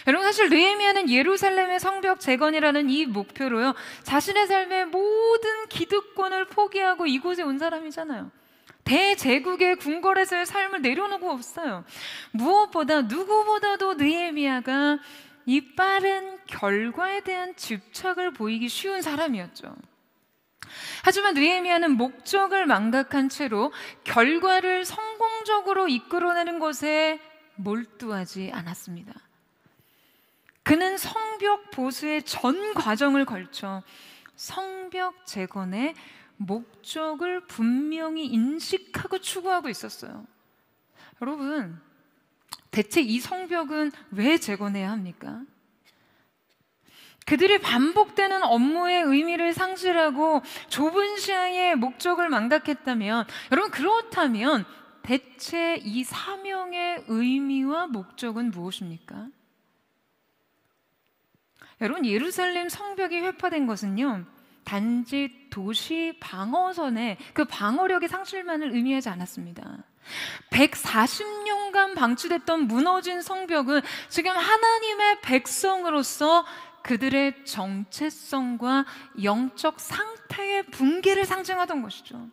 D: 여러분, 사실 느헤미야는 예루살렘의 성벽 재건이라는 이 목표로요, 자신의 삶의 모든 기득권을 포기하고 이곳에 온 사람이잖아요. 대제국의 궁궐에서의 삶을 내려놓고 없어요. 무엇보다 누구보다도 느헤미야가 이 빠른 결과에 대한 집착을 보이기 쉬운 사람이었죠. 하지만 느헤미야는 목적을 망각한 채로 결과를 성공적으로 이끌어내는 것에 몰두하지 않았습니다. 그는 성벽 보수의 전 과정을 걸쳐 성벽 재건의 목적을 분명히 인식하고 추구하고 있었어요. 여러분, 대체 이 성벽은 왜 재건해야 합니까? 그들이 반복되는 업무의 의미를 상실하고 좁은 시야의 목적을 망각했다면, 여러분, 그렇다면 대체 이 사명의 의미와 목적은 무엇입니까? 여러분, 예루살렘 성벽이 회파된 것은요, 단지 도시 방어선의 그 방어력의 상실만을 의미하지 않았습니다. 140년간 방치됐던 무너진 성벽은 지금 하나님의 백성으로서 그들의 정체성과 영적 상태의 붕괴를 상징하던 것이죠.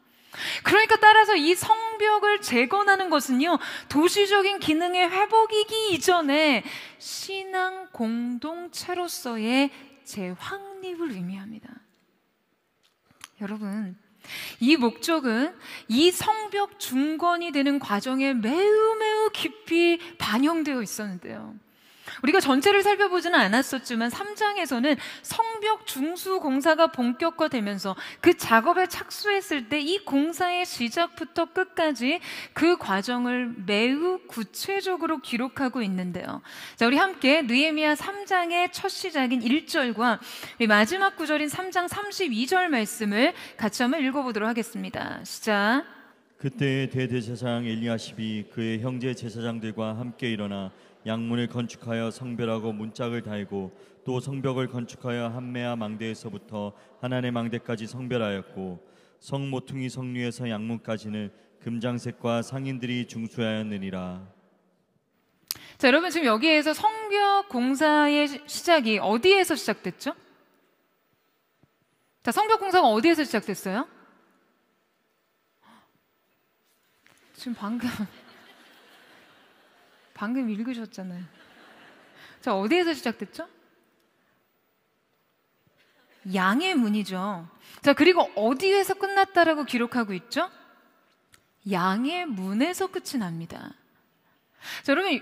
D: 그러니까 따라서 이 성벽을 재건하는 것은요, 도시적인 기능의 회복이기 이전에 신앙 공동체로서의 재확립을 의미합니다. 여러분, 이 목적은 이 성벽 중건이 되는 과정에 매우 깊이 반영되어 있었는데요. 우리가 전체를 살펴보지는 않았었지만 3장에서는 성벽 중수 공사가 본격화되면서 그 작업에 착수했을 때 이 공사의 시작부터 끝까지 그 과정을 매우 구체적으로 기록하고 있는데요. 자, 우리 함께 느헤미야 3장의 첫 시작인 1절과 마지막 구절인 3장 32절 말씀을 같이 한번 읽어보도록 하겠습니다. 시작.
E: 그때 대제사장 엘리야십이 그의 형제 제사장들과 함께 일어나 양문을 건축하여 성별하고 문짝을 달고 또 성벽을 건축하여 한메아 망대에서부터 하나네 망대까지 성별하였고 성 모퉁이 성류에서 양문까지는 금장색과 상인들이 중수하였느니라.
D: 자, 여러분, 지금 여기에서 성벽 공사의 시작이 어디에서 시작됐죠? 자, 성벽 공사가 어디에서 시작됐어요? 지금 방금 읽으셨잖아요. 자, 어디에서 시작됐죠? 양의 문이죠. 자, 그리고 어디에서 끝났다라고 기록하고 있죠? 양의 문에서 끝이 납니다. 자, 여러분,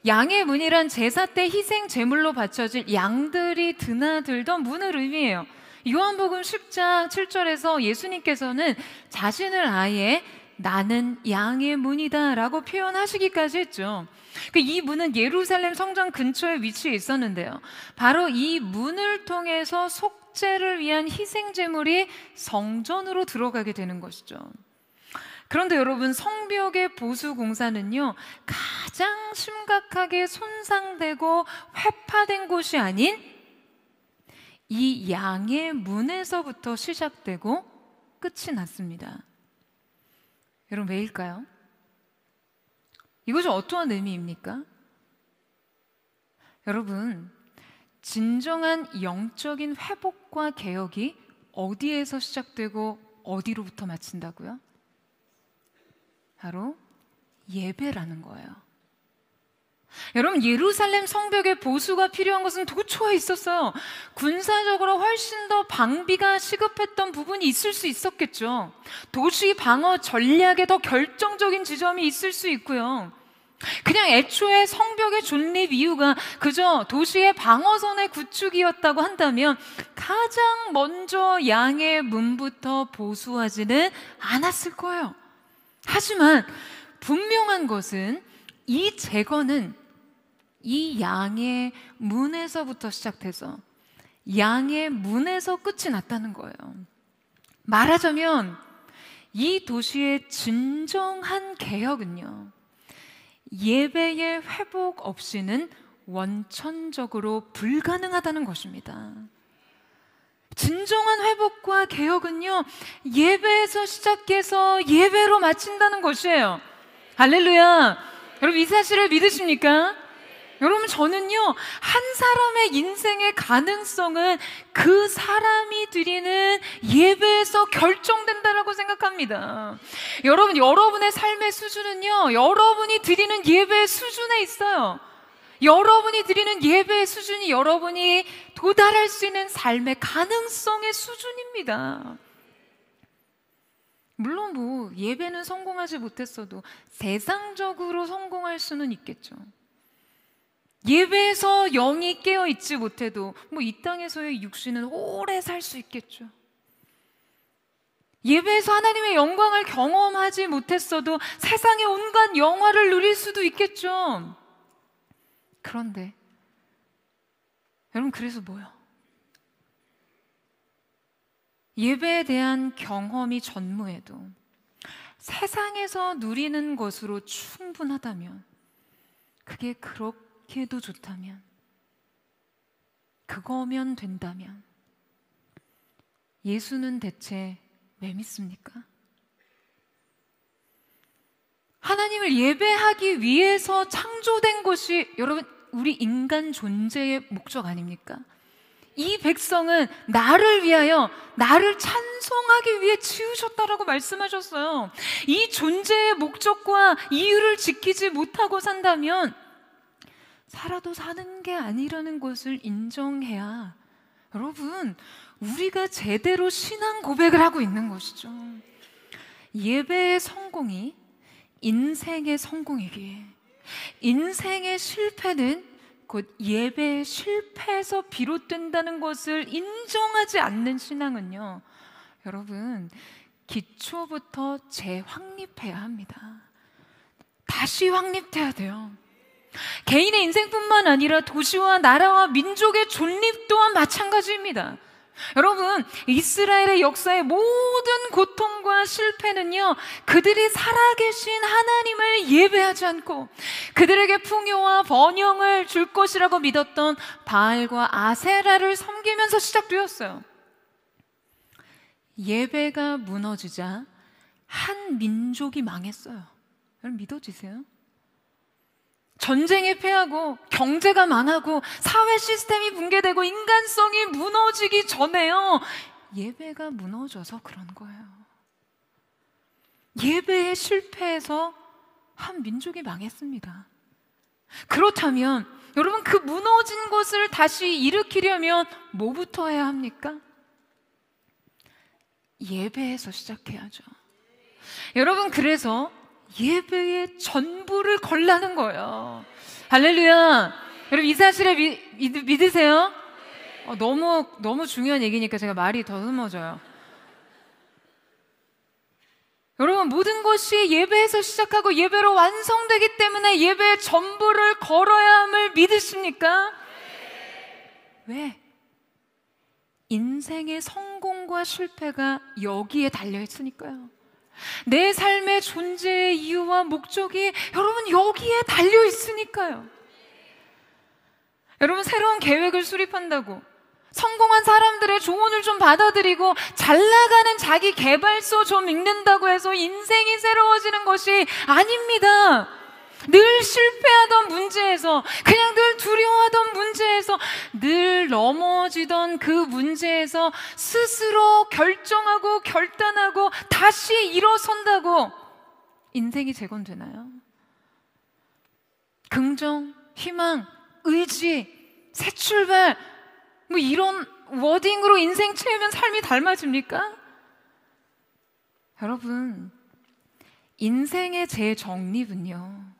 D: 양의 문이란 제사 때 희생 제물로 바쳐질 양들이 드나들던 문을 의미해요. 요한복음 10장 7절에서 예수님께서는 자신을 아예 나는 양의 문이다 라고 표현하시기까지 했죠. 이 문은 예루살렘 성전 근처에 위치해 있었는데요, 바로 이 문을 통해서 속죄를 위한 희생제물이 성전으로 들어가게 되는 것이죠. 그런데 여러분, 성벽의 보수 공사는요, 가장 심각하게 손상되고 회파된 곳이 아닌 이 양의 문에서부터 시작되고 끝이 났습니다. 여러분, 왜일까요? 이것이 어떠한 의미입니까? 여러분, 진정한 영적인 회복과 개혁이 어디에서 시작되고 어디로부터 마친다고요? 바로 예배라는 거예요. 여러분, 예루살렘 성벽의 보수가 필요한 것은 도처에 있었어요. 군사적으로 훨씬 더 방비가 시급했던 부분이 있을 수 있었겠죠. 도시 방어 전략에 더 결정적인 지점이 있을 수 있고요. 그냥 애초에 성벽의 존립 이유가 그저 도시의 방어선의 구축이었다고 한다면 가장 먼저 양의 문부터 보수하지는 않았을 거예요. 하지만 분명한 것은 이 재건은 이 양의 문에서부터 시작돼서 양의 문에서 끝이 났다는 거예요. 말하자면 이 도시의 진정한 개혁은요, 예배의 회복 없이는 원천적으로 불가능하다는 것입니다. 진정한 회복과 개혁은요, 예배에서 시작해서 예배로 마친다는 것이에요. 할렐루야. 여러분, 이 사실을 믿으십니까? 여러분, 저는요, 한 사람의 인생의 가능성은 그 사람이 드리는 예배에서 결정된다라고 생각합니다. 여러분, 여러분의 삶의 수준은요, 여러분이 드리는 예배의 수준에 있어요. 여러분이 드리는 예배의 수준이 여러분이 도달할 수 있는 삶의 가능성의 수준입니다. 물론 뭐 예배는 성공하지 못했어도 세상적으로 성공할 수는 있겠죠. 예배에서 영이 깨어 있지 못해도 뭐 이 땅에서의 육신은 오래 살 수 있겠죠. 예배에서 하나님의 영광을 경험하지 못했어도 세상의 온갖 영화를 누릴 수도 있겠죠. 그런데 여러분, 그래서 뭐요? 예배에 대한 경험이 전무해도 세상에서 누리는 것으로 충분하다면, 그게 그렇게도 좋다면, 그거면 된다면 예수는 대체 왜 믿습니까? 하나님을 예배하기 위해서 창조된 것이 여러분 우리 인간 존재의 목적 아닙니까? 이 백성은 나를 위하여, 나를 찬송하기 위해 지으셨다라고 말씀하셨어요. 이 존재의 목적과 이유를 지키지 못하고 산다면 살아도 사는 게 아니라는 것을 인정해야 여러분 우리가 제대로 신앙 고백을 하고 있는 것이죠. 예배의 성공이 인생의 성공이기에, 인생의 실패는 곧 예배의 실패에서 비롯된다는 것을 인정하지 않는 신앙은요, 여러분 기초부터 재확립해야 합니다. 다시 확립해야 돼요. 개인의 인생뿐만 아니라 도시와 나라와 민족의 존립 또한 마찬가지입니다. 여러분, 이스라엘의 역사의 모든 고통과 실패는요, 그들이 살아계신 하나님을 예배하지 않고 그들에게 풍요와 번영을 줄 것이라고 믿었던 바알과 아세라를 섬기면서 시작되었어요. 예배가 무너지자 한 민족이 망했어요. 여러분, 믿어지세요? 전쟁에 패하고 경제가 망하고 사회 시스템이 붕괴되고 인간성이 무너지기 전에요, 예배가 무너져서 그런 거예요. 예배의 실패에서 한 민족이 망했습니다. 그렇다면 여러분, 그 무너진 것을 다시 일으키려면 뭐부터 해야 합니까? 예배에서 시작해야죠. 여러분, 그래서 예배의 전부를 걸라는 거예요. 할렐루야. 여러분, 이 사실에 믿으세요? 너무 중요한 얘기니까 제가 말이 더듬어져요. 여러분, 모든 것이 예배에서 시작하고 예배로 완성되기 때문에 예배의 전부를 걸어야 함을 믿으십니까? 왜? 인생의 성공과 실패가 여기에 달려있으니까요. 내 삶의 존재의 이유와 목적이 여러분 여기에 달려있으니까요. 여러분, 새로운 계획을 수립한다고 성공한 사람들의 조언을 좀 받아들이고 잘 나가는 자기 개발서 좀 읽는다고 해서 인생이 새로워지는 것이 아닙니다. 늘 실패하던 문제에서, 그냥 늘 두려워하던 문제에서, 늘 넘어지던 그 문제에서 스스로 결정하고 결단하고 다시 일어선다고 인생이 재건되나요? 긍정, 희망, 의지, 새 출발, 뭐 이런 워딩으로 인생 채우면 삶이 닮아집니까? 여러분, 인생의 재정립은요,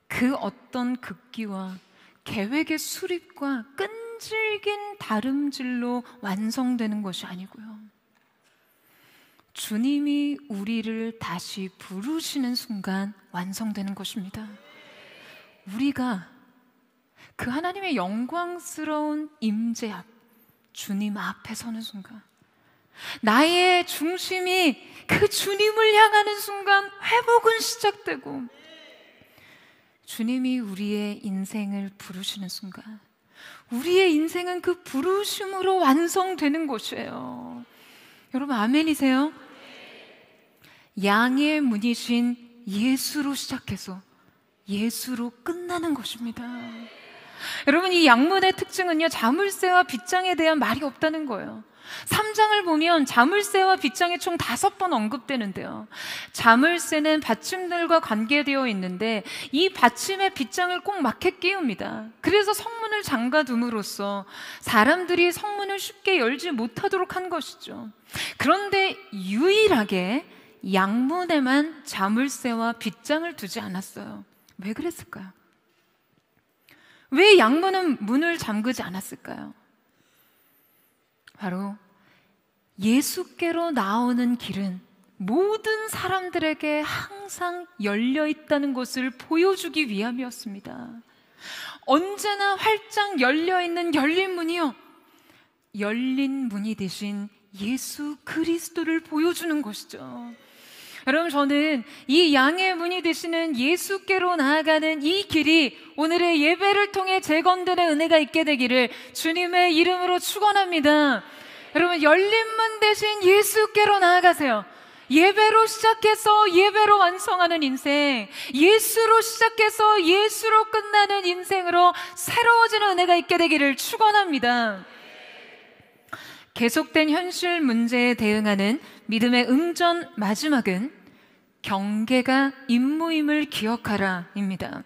D: 그 어떤 극기와 계획의 수립과 끈질긴 다름질로 완성되는 것이 아니고요, 주님이 우리를 다시 부르시는 순간 완성되는 것입니다. 우리가 그 하나님의 영광스러운 임재 앞, 주님 앞에 서는 순간, 나의 중심이 그 주님을 향하는 순간 회복은 시작되고, 주님이 우리의 인생을 부르시는 순간 우리의 인생은 그 부르심으로 완성되는 것이에요. 여러분, 아멘이세요? 양의 문이신 예수로 시작해서 예수로 끝나는 것입니다. 여러분, 이 양문의 특징은요, 자물쇠와 빗장에 대한 말이 없다는 거예요. 3장을 보면 자물쇠와 빗장이 총 5번 언급되는데요. 자물쇠는 받침들과 관계되어 있는데 이 받침의 빗장을 꼭 막혀 끼웁니다. 그래서 성문을 잠가둠으로써 사람들이 성문을 쉽게 열지 못하도록 한 것이죠. 그런데 유일하게 양문에만 자물쇠와 빗장을 두지 않았어요. 왜 그랬을까요? 왜 양문은 문을 잠그지 않았을까요? 바로 예수께로 나오는 길은 모든 사람들에게 항상 열려 있다는 것을 보여주기 위함이었습니다. 언제나 활짝 열려 있는 열린 문이요, 열린 문이 되신 예수 그리스도를 보여주는 것이죠. 여러분, 저는 이 양의 문이 되시는 예수께로 나아가는 이 길이 오늘의 예배를 통해 재건되는 은혜가 있게 되기를 주님의 이름으로 축원합니다. 여러분, 열린 문 대신 예수께로 나아가세요. 예배로 시작해서 예배로 완성하는 인생, 예수로 시작해서 예수로 끝나는 인생으로 새로워지는 은혜가 있게 되기를 축원합니다. 계속된 현실 문제에 대응하는 믿음의 응전 마지막은 경계가 임무임을 기억하라입니다.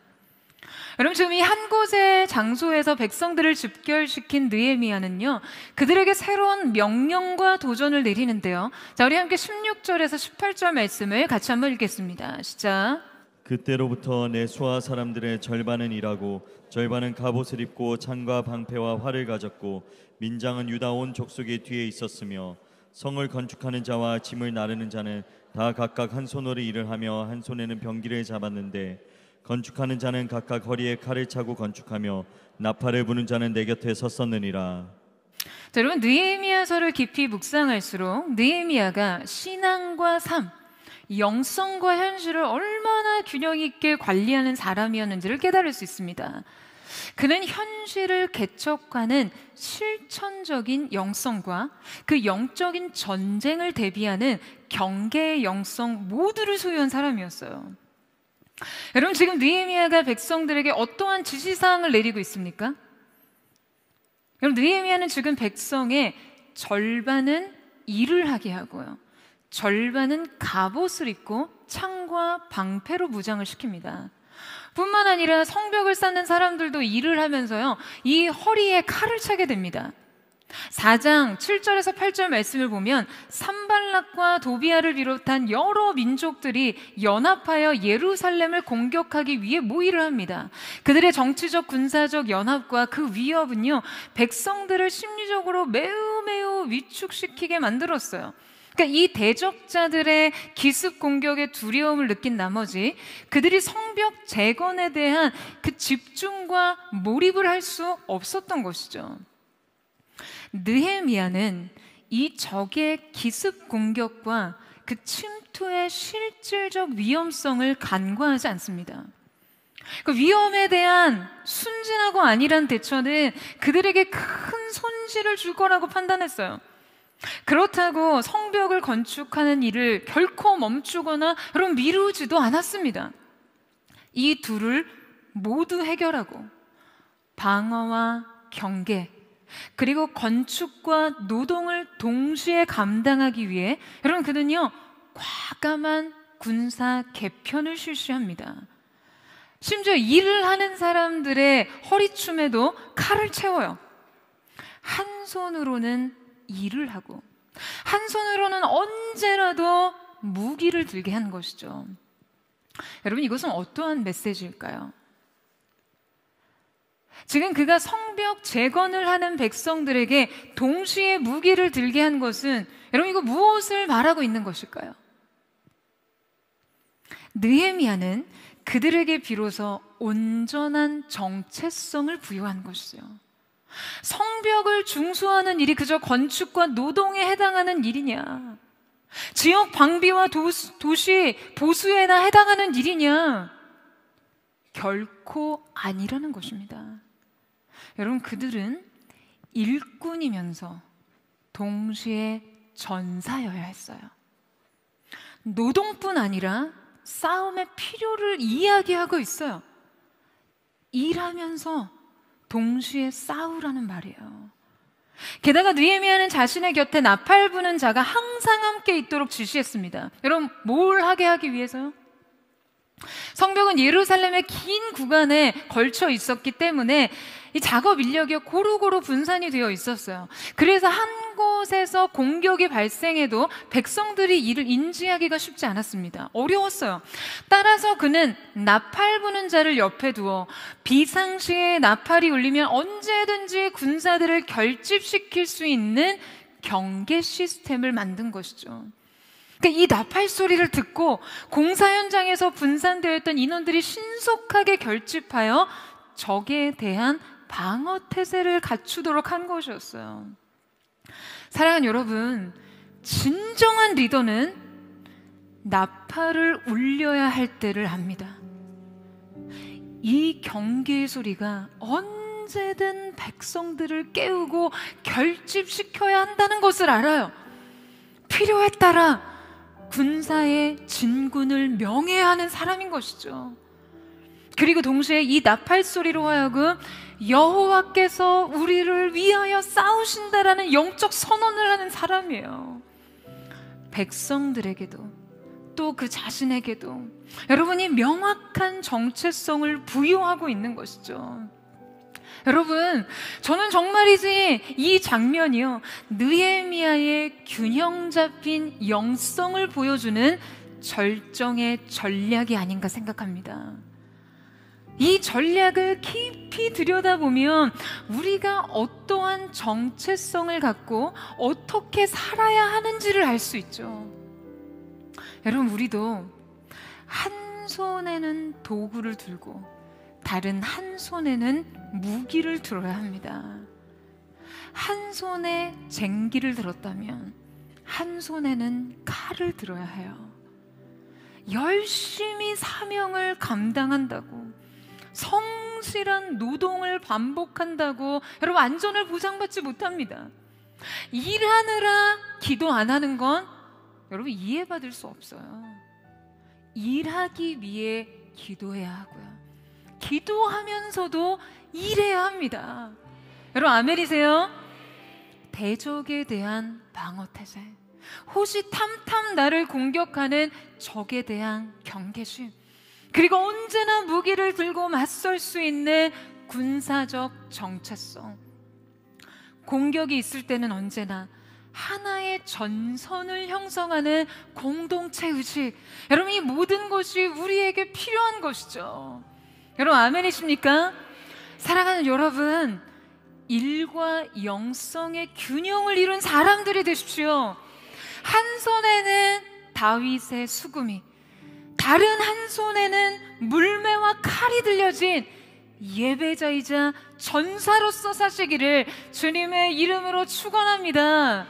D: 여러분, 지금 이 한 곳의 장소에서 백성들을 집결시킨 느헤미야는요, 그들에게 새로운 명령과 도전을 내리는데요. 자, 우리 함께 16절에서 18절 말씀을 같이 한번 읽겠습니다. 시작.
E: 그때로부터 내 수하 사람들의 절반은 일하고 절반은 갑옷을 입고 창과 방패와 활을 가졌고 민장은 유다 온 족속의 뒤에 있었으며 성을 건축하는 자와 짐을 나르는 자는 다 각각 한 손으로 일을 하며 한 손에는 병기를 잡았는데 건축하는 자는 각각 허리에 칼을 차고 건축하며 나팔을 부는 자는 내 곁에 섰었느니라.
D: 자, 여러분, 느헤미야서를 깊이 묵상할수록 느헤미야가 신앙과 삶, 영성과 현실을 얼마나 균형 있게 관리하는 사람이었는지를 깨달을 수 있습니다. 그는 현실을 개척하는 실천적인 영성과 그 영적인 전쟁을 대비하는 경계의 영성 모두를 소유한 사람이었어요. 여러분, 지금 느헤미야가 백성들에게 어떠한 지시사항을 내리고 있습니까? 여러분, 느헤미야는 지금 백성의 절반은 일을 하게 하고요, 절반은 갑옷을 입고 창과 방패로 무장을 시킵니다. 뿐만 아니라 성벽을 쌓는 사람들도 일을 하면서요, 이 허리에 칼을 차게 됩니다. 4장 7절에서 8절 말씀을 보면 산발락과 도비아를 비롯한 여러 민족들이 연합하여 예루살렘을 공격하기 위해 모의를 합니다. 그들의 정치적 군사적 연합과 그 위협은요, 백성들을 심리적으로 매우 위축시키게 만들었어요. 그러니까 이 대적자들의 기습 공격에 두려움을 느낀 나머지 그들이 성벽 재건에 대한 그 집중과 몰입을 할 수 없었던 것이죠. 느헤미야는 이 적의 기습 공격과 그 침투의 실질적 위험성을 간과하지 않습니다. 그 위험에 대한 순진하고 안일한 대처는 그들에게 큰 손실을 줄 거라고 판단했어요. 그렇다고 성벽을 건축하는 일을 결코 멈추거나 여러분 미루지도 않았습니다. 이 둘을 모두 해결하고 방어와 경계, 그리고 건축과 노동을 동시에 감당하기 위해 여러분 그는요, 과감한 군사 개편을 실시합니다. 심지어 일을 하는 사람들의 허리춤에도 칼을 채워요. 한 손으로는 일을 하고 한 손으로는 언제라도 무기를 들게 한 것이죠. 여러분, 이것은 어떠한 메시지일까요? 지금 그가 성벽 재건을 하는 백성들에게 동시에 무기를 들게 한 것은 여러분, 이거 무엇을 말하고 있는 것일까요? 느헤미야는 그들에게 비로소 온전한 정체성을 부여한 것이죠. 성벽을 중수하는 일이 그저 건축과 노동에 해당하는 일이냐? 지역 방비와 도시 보수에나 해당하는 일이냐? 결코 아니라는 것입니다. 여러분, 그들은 일꾼이면서 동시에 전사여야 했어요. 노동뿐 아니라 싸움의 필요를 이야기하고 있어요. 일하면서 동시에 싸우라는 말이에요. 게다가 느헤미야는 자신의 곁에 나팔 부는 자가 항상 함께 있도록 지시했습니다. 여러분, 뭘 하게 하기 위해서요? 성벽은 예루살렘의 긴 구간에 걸쳐 있었기 때문에 이 작업 인력이 고루고루 분산이 되어 있었어요. 그래서 한 곳에서 공격이 발생해도 백성들이 이를 인지하기가 쉽지 않았습니다. 어려웠어요. 따라서 그는 나팔 부는 자를 옆에 두어 비상시에 나팔이 울리면 언제든지 군사들을 결집시킬 수 있는 경계 시스템을 만든 것이죠. 그러니까 이 나팔 소리를 듣고 공사 현장에서 분산되어 있던 인원들이 신속하게 결집하여 적에 대한 방어 태세를 갖추도록 한 것이었어요. 사랑하는 여러분, 진정한 리더는 나팔을 울려야 할 때를 압니다. 이 경계의 소리가 언제든 백성들을 깨우고 결집시켜야 한다는 것을 알아요. 필요에 따라 군사의 진군을 명예하는 사람인 것이죠. 그리고 동시에 이 나팔 소리로 하여금 여호와께서 우리를 위하여 싸우신다라는 영적 선언을 하는 사람이에요. 백성들에게도 또 그 자신에게도 여러분이 명확한 정체성을 부여하고 있는 것이죠. 여러분, 저는 정말이지 이 장면이요, 느헤미야의 균형 잡힌 영성을 보여주는 절정의 전략이 아닌가 생각합니다. 이 전략을 깊이 들여다보면 우리가 어떠한 정체성을 갖고 어떻게 살아야 하는지를 알 수 있죠. 여러분, 우리도 한 손에는 도구를 들고 다른 한 손에는 무기를 들어야 합니다. 한 손에 쟁기를 들었다면 한 손에는 칼을 들어야 해요. 열심히 사명을 감당한다고, 성실한 노동을 반복한다고 여러분 안전을 보장받지 못합니다. 일하느라 기도 안 하는 건 여러분 이해받을 수 없어요. 일하기 위해 기도해야 하고요, 기도하면서도 일해야 합니다. 여러분 아멘이세요? 대적에 대한 방어태세, 호시탐탐 나를 공격하는 적에 대한 경계심, 그리고 언제나 무기를 들고 맞설 수 있는 군사적 정체성. 공격이 있을 때는 언제나 하나의 전선을 형성하는 공동체 의식, 여러분 이 모든 것이 우리에게 필요한 것이죠. 여러분 아멘이십니까? 사랑하는 여러분, 일과 영성의 균형을 이룬 사람들이 되십시오. 한 손에는 다윗의 수금이, 다른 한 손에는 물매와 칼이 들려진 예배자이자 전사로서 사시기를 주님의 이름으로 축원합니다.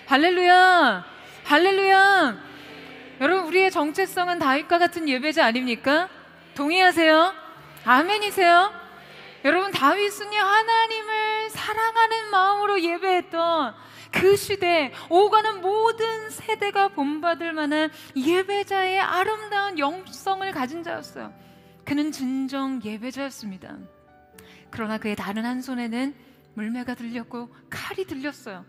D: 할렐루야, 할렐루야. 여러분, 우리의 정체성은 다윗과 같은 예배자 아닙니까? 동의하세요? 아멘이세요? 여러분, 다윗은요 하나님을 사랑하는 마음으로 예배했던 그 시대, 오가는 모든 세대가 본받을 만한 예배자의 아름다운 영성을 가진 자였어요. 그는 진정 예배자였습니다. 그러나 그의 다른 한 손에는 물매가 들렸고 칼이 들렸어요.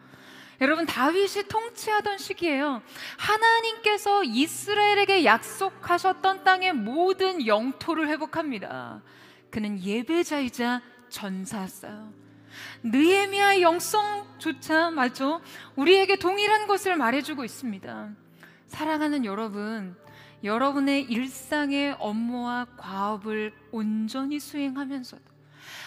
D: 여러분, 다윗이 통치하던 시기에요, 하나님께서 이스라엘에게 약속하셨던 땅의 모든 영토를 회복합니다. 그는 예배자이자 전사였어요. 느헤미야의 영성조차 맞죠? 우리에게 동일한 것을 말해주고 있습니다. 사랑하는 여러분, 여러분의 일상의 업무와 과업을 온전히 수행하면서도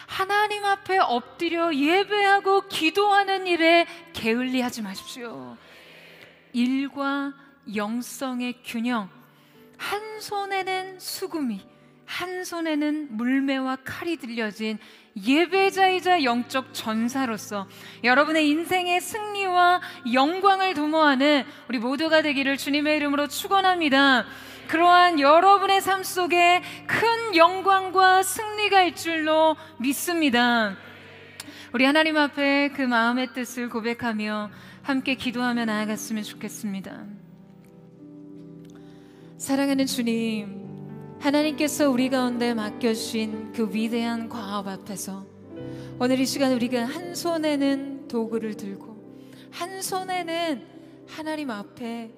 D: 하나님 앞에 엎드려 예배하고 기도하는 일에 게을리하지 마십시오. 일과 영성의 균형, 한 손에는 수금이, 한 손에는 물매와 칼이 들려진 예배자이자 영적 전사로서 여러분의 인생의 승리와 영광을 도모하는 우리 모두가 되기를 주님의 이름으로 축원합니다. 그러한 여러분의 삶 속에 큰 영광과 승리가 있을 줄로 믿습니다. 우리 하나님 앞에 그 마음의 뜻을 고백하며 함께 기도하며 나아갔으면 좋겠습니다. 사랑하는 주님, 하나님께서 우리 가운데 맡겨주신 그 위대한 과업 앞에서 오늘 이 시간 우리가 한 손에는 도구를 들고 한 손에는 하나님 앞에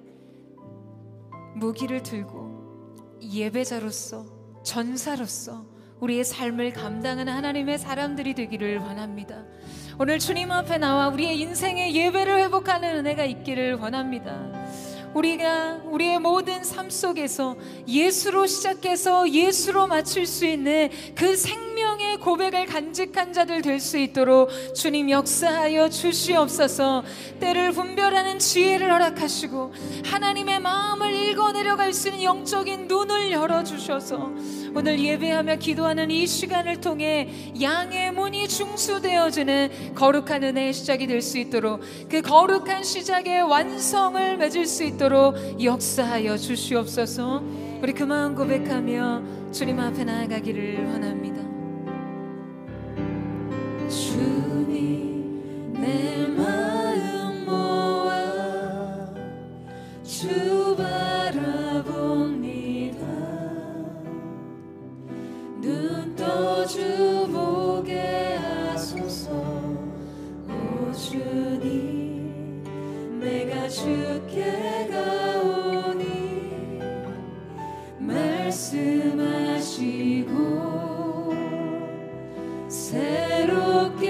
D: 무기를 들고 예배자로서 전사로서 우리의 삶을 감당하는 하나님의 사람들이 되기를 원합니다. 오늘 주님 앞에 나와 우리의 인생의 예배를 회복하는 은혜가 있기를 원합니다. 우리가 우리의 모든 삶 속에서 예수로 시작해서 예수로 마칠 수 있는 그 생명의 고백을 간직한 자들 될 수 있도록 주님 역사하여 주시옵소서. 때를 분별하는 지혜를 허락하시고 하나님의 마음을 읽어내려갈 수 있는 영적인 눈을 열어주셔서 오늘 예배하며 기도하는 이 시간을 통해 양의 문이 중수되어지는 거룩한 은혜의 시작이 될 수 있도록 그 거룩한 시작의 완성을 맺을 수 있도록 역사하여 주시옵소서. 우리 그 마음 고백하며 주님 앞에 나아가기를 원합니다. 주님 내 마음 모아 주 바라봅니다. 눈 떠 주 보게 하소서. 오 주님 내가 주께 가오니 말씀하시고 새롭게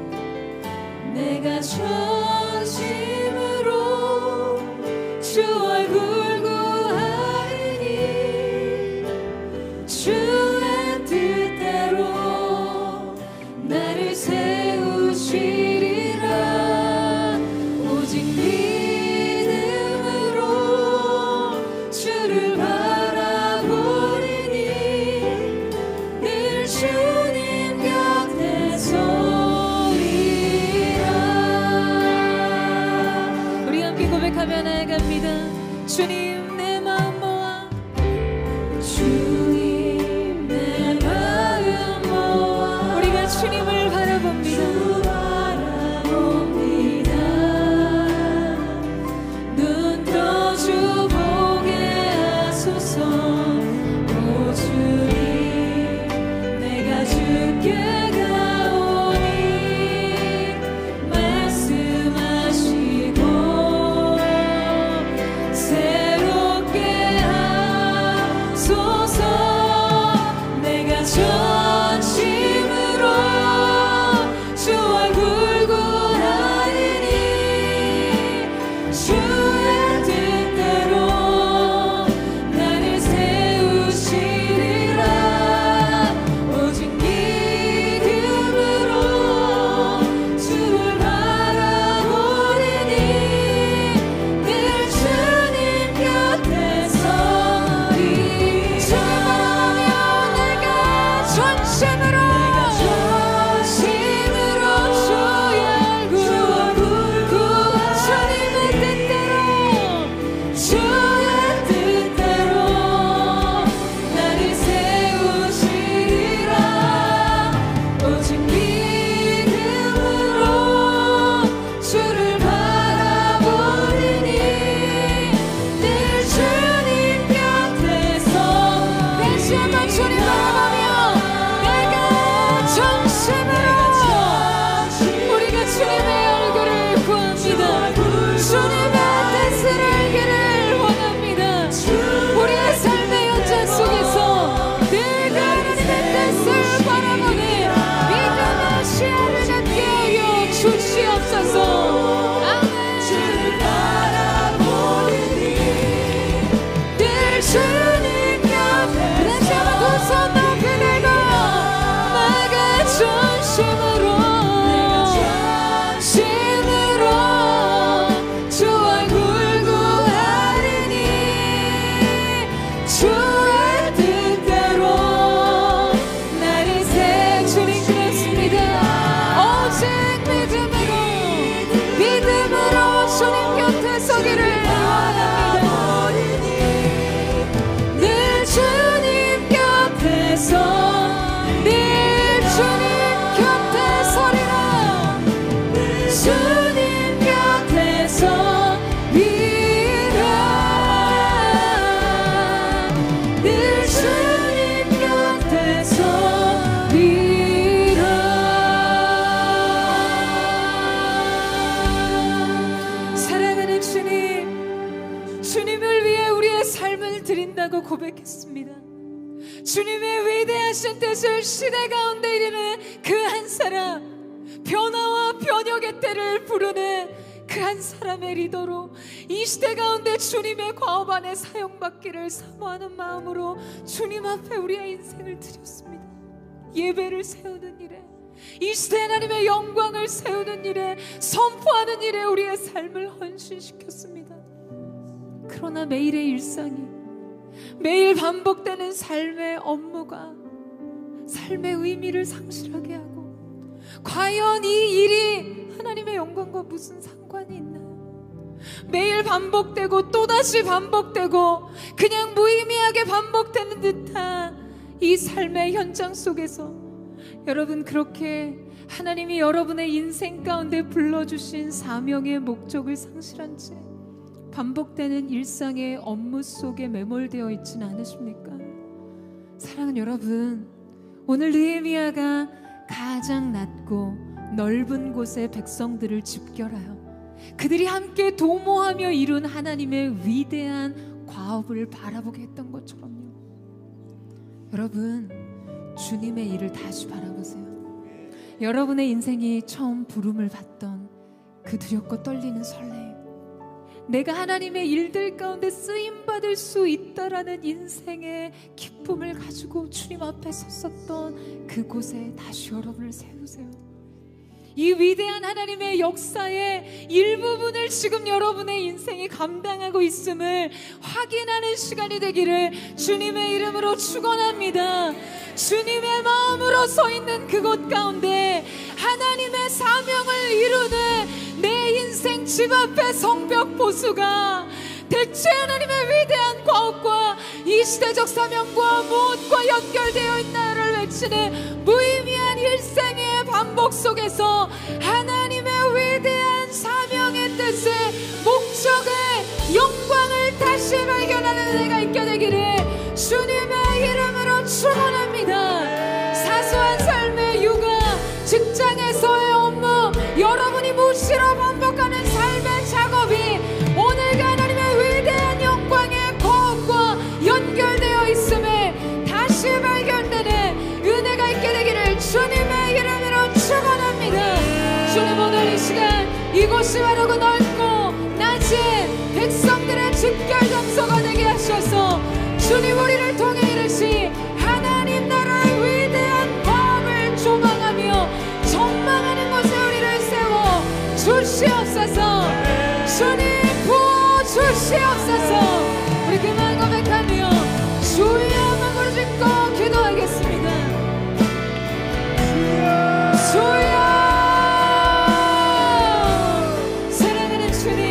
D: 하소서. 내가 전심으로 주 얼굴 구하리니 주의 뜻대로 나를 세우시리라. 오직 믿음으로 주를 바라보리니 늘 주님 곁에 서리라. 우리 함께 고백하며 나아갑니다. 주님 내 마음 모아 주님 내 마음 모아 우리가 주님을 바라봅니다. 눈 떠 주 보게 하소서. 오 주님 내가 주께 가오니 말씀하시고 새로 주님을 위해 우리의 삶을 드린다고 고백했습니다. 주님의 위대하신 뜻을 시대 가운데 이루는 그 한 사람, 변화와 변혁의 때를 부르는 그 한 사람의 리더로 이 시대 가운데 주님의 과업 안에 사용받기를 사모하는 마음으로 주님 앞에 우리의 인생을 드렸습니다. 예배를 세우는 일에, 이 시대 하나님의 영광을 세우는 일에, 선포하는 일에 우리의 삶을 헌신시켰습니다. 그러나 매일의 일상이, 매일 반복되는 삶의 업무가 삶의 의미를 상실하게 하고, 과연 이 일이 하나님의 영광과 무슨 상관이 있나요? 매일 반복되고 또다시 반복되고 그냥 무의미하게 반복되는 듯한 이 삶의 현장 속에서 여러분, 그렇게 하나님이 여러분의 인생 가운데 불러주신 사명의 목적을 상실한 채 반복되는 일상의 업무 속에 매몰되어 있지는 않으십니까? 사랑하는 여러분, 오늘 느헤미야가 가장 낮고 넓은 곳의 백성들을 집결하여 그들이 함께 도모하며 이룬 하나님의 위대한 과업을 바라보게 했던 것처럼요. 여러분, 주님의 일을 다시 바라보세요. 여러분의 인생이 처음 부름을 받던 그 두렵고 떨리는 설레임, 내가 하나님의 일들 가운데 쓰임받을 수 있다라는 인생의 기쁨을 가지고 주님 앞에 섰었던 그곳에 다시 여러분을 세우세요. 이 위대한 하나님의 역사의 일부분을 지금 여러분의 인생이 감당하고 있음을 확인하는 시간이 되기를 주님의 이름으로 축원합니다. 주님의 마음으로 서 있는 그곳 가운데 하나님의 사명을 이루는 내 인생 집 앞의 성벽 보수가 대체 하나님의 위대한 과업과 이 시대적 사명과 무엇과 연결되어 있나를 외치는 무의미한 일생의 반복 속에서 하나님의 위대한 사명의 뜻을, 목적을, 영광을 다시 발견하는 은혜가 있게 되기를 주님의 이름으로 축원합니다. 사소한 삶의 육아, 직장에서의 업무, 여러분이 무시로 반복하는 삶의 작업이 오늘과 하나님의 위대한 영광의 거업과 연결되어 있음에 다시 발견되는 은혜가 있게 되기를 주님의 이름으로 축원합니다. 주님, 오늘 이 시간 이곳이 바로 그 넓고 낮은 백성들의 집결 장소가 되게 하셔서 주님, 우리를 통해 이르시 하나님 나라의 위대한 과업을 조망하며 전망하는 곳에 우리를 세워 주시옵소서. 주님 부어 주시옵소서. 우리 그만 고백하며 주의 이름을 부르짖고 기도하겠습니다. 주여, 사랑하는 주님,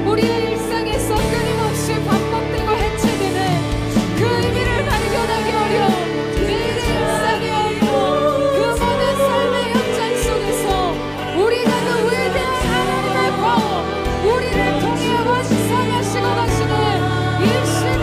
D: 우리의 일상에서 끊임없이 반복되고 해체되는 그 의미를 발견하기 어려운 내일의 일상의 업무, 그 모든 삶의 현장 속에서 우리가 그 위대한 하나님의 과업, 우리를 통해 원상하시고 가시는 이 시대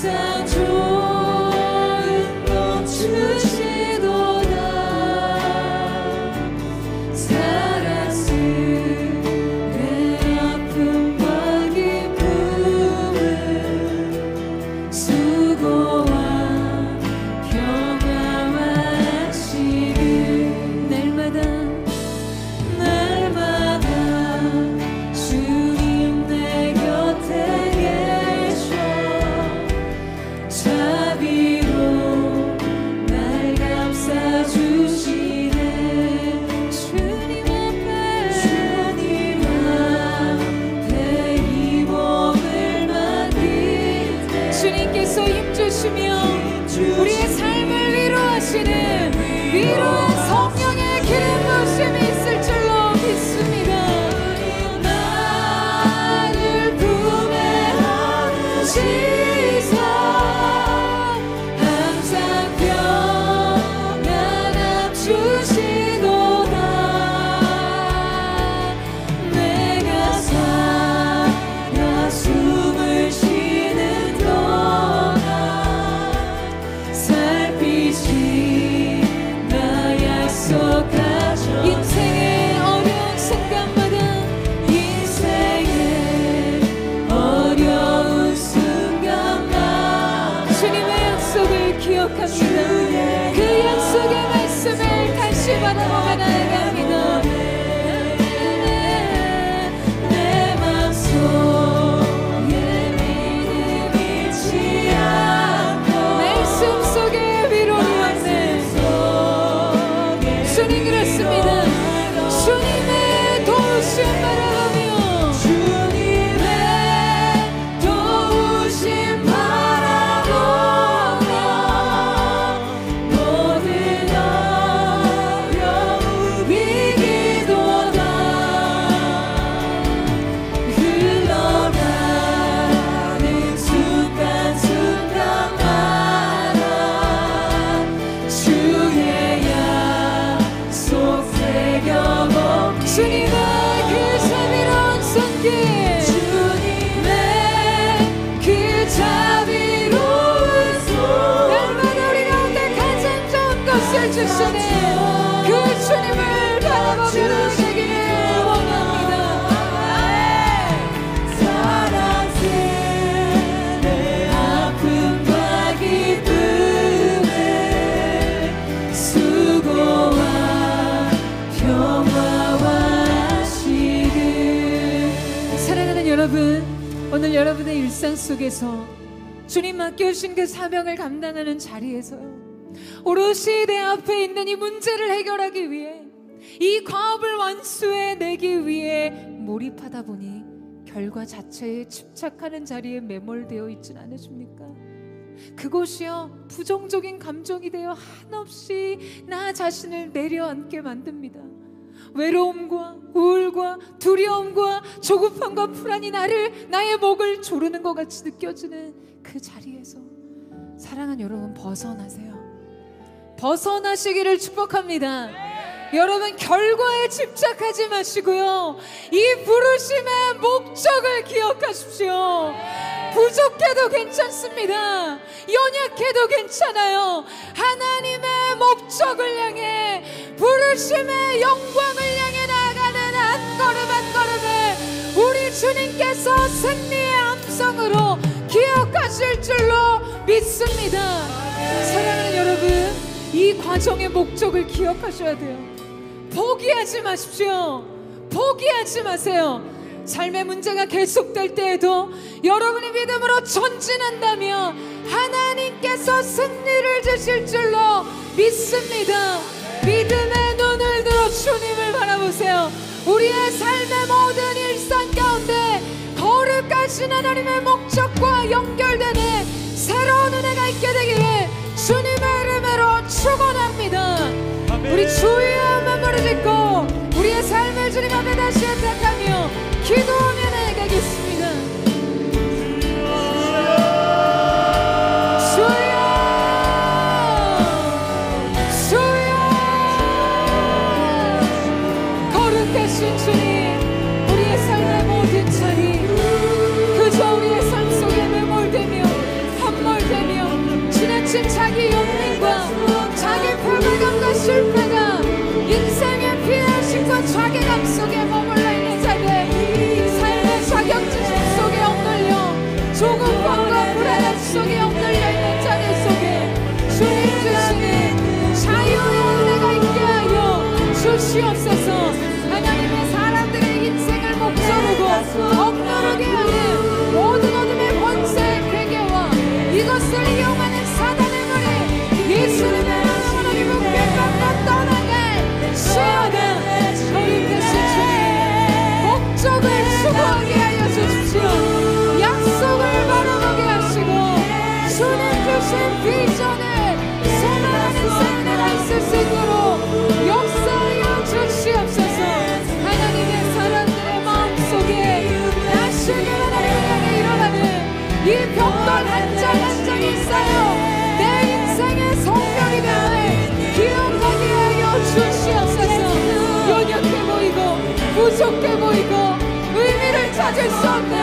D: 항상 좋은 것 주시도다. 살았을 내 아픔과 기쁨을 수고와 평화와 안식을 날마다 주님 내 곁에 계셔 자비로 날 감싸주시네. 주님 앞에 이 몸을 맡길 때 주님께서 힘주시며 우리의 삶을 위로하시는 위로의 성령의 기름 부으심이 있을 줄로 믿습니다. 나를 품에 안으시사 항상 평안함 주시도다. 내가 살아 숨을 쉬는 동안 살피신다 약속하죠. 인생의 어려운 순간마다 인생의 어려운 순간마다 주님의 약속을 기억합니다. 그 약속의 말씀을 다시 바라보며 나아갑니다. 내 맘속에 믿음 잃지 않고 말씀 속에 위로를 얻는 주님 그렇습니다. 주님의 도우심 바라보며 주님의 도우심 바라보며 모든 어려움 이기도다. 흘러가는 순간순간마다 주의 약속 새겨보 주님의 그 자비로운 손길 주님의 그 자비로운 손 날마다 우리 가운데 가장 좋은 것을 주시네. 그 주님을 바라보며 되기를 원합니다. 사랑스 내 아픔과 기쁨을 수고와 평화와 안식을. 사랑하는 여러분, 오늘 여러분의 일상 속에서 주님 맡겨주신 그 사명을 감당하는 자리에서요 오롯이 내 앞에 있는 이 문제를 해결하기 위해 이 과업을 완수해내기 위해 몰입하다 보니 결과 자체에 집착하는 자리에 매몰되어 있진 않으십니까? 그것이요 부정적인 감정이 되어 한없이 나 자신을 내려앉게 만듭니다. 외로움과 우울과 두려움과 조급함과 불안이 나의 목을 조르는 것 같이 느껴지는 그 자리에서 사랑하는 여러분 벗어나세요. 벗어나시기를 축복합니다. 여러분 결과에 집착하지 마시고요 이 부르심의 목적을 기억하십시오. 부족해도 괜찮습니다. 연약해도 괜찮아요. 하나님의 목적을 향해 부르심의 영광을 향해 나아가는 한 걸음 한 걸음에 우리 주님께서 승리의 암성으로 기억하실 줄로 믿습니다. 사랑하는 여러분 이 과정의 목적을 기억하셔야 돼요. 포기하지 마십시오. 포기하지 마세요. 삶의 문제가 계속될 때에도 여러분이 믿음으로 전진한다면 하나님께서 승리를 주실 줄로 믿습니다. 믿음의 눈을 들어 주님을 바라보세요. 우리의 삶의 모든 일상 가운데 거룩하신 하나님의 목적과 연결되는 새로운 은혜가 있게 되기를 주님의 이름으로 축원합니다. 우리 주의 한번 부르짖고 우리의 삶을 주님 앞에 다시 회복하며 기도하며 나아가겠습니다. 주여 주여 거룩하신 주님 우리의 삶의 모든 자리 그저 우리의 삶 속에 매몰되며 함몰 좌절감과 자기 패배감과 실패가 인생의 피해식과 자괴감 속에 머물러 있는 자들, 삶의 자격지심 속에 엉걸려 조급함과 불안함 속에 엉걸려 있는 자들 속에 주님 주시는 자유의 은혜가 있게 하여 주시옵소서. 하나님의 사람들의 인생을 목조르고 억누르게 하는 모든 어둠의 권세의 괴계와 이것을 이용하는 사단의 머리 예수님의 이름으로 이 묵비감과 떠나갈 시원한 저희 되신 주님, 목적을 수고하게 하여 주십시오. 약속을 바라보게 하시고 주님 주신 비전을 생활하는 삶을 있을 수 있도록 역사하여 주시옵소서. 하나님의 사람들의 마음속에 다시금 하나님을 향해 일어나는 이 병들 한 장 한 장이 쌓여 내 인생의 성벽이 되어 기억하게 하여 주시옵소서. 연약해 보이고 부족해 보이고 의미를 찾을 수 없는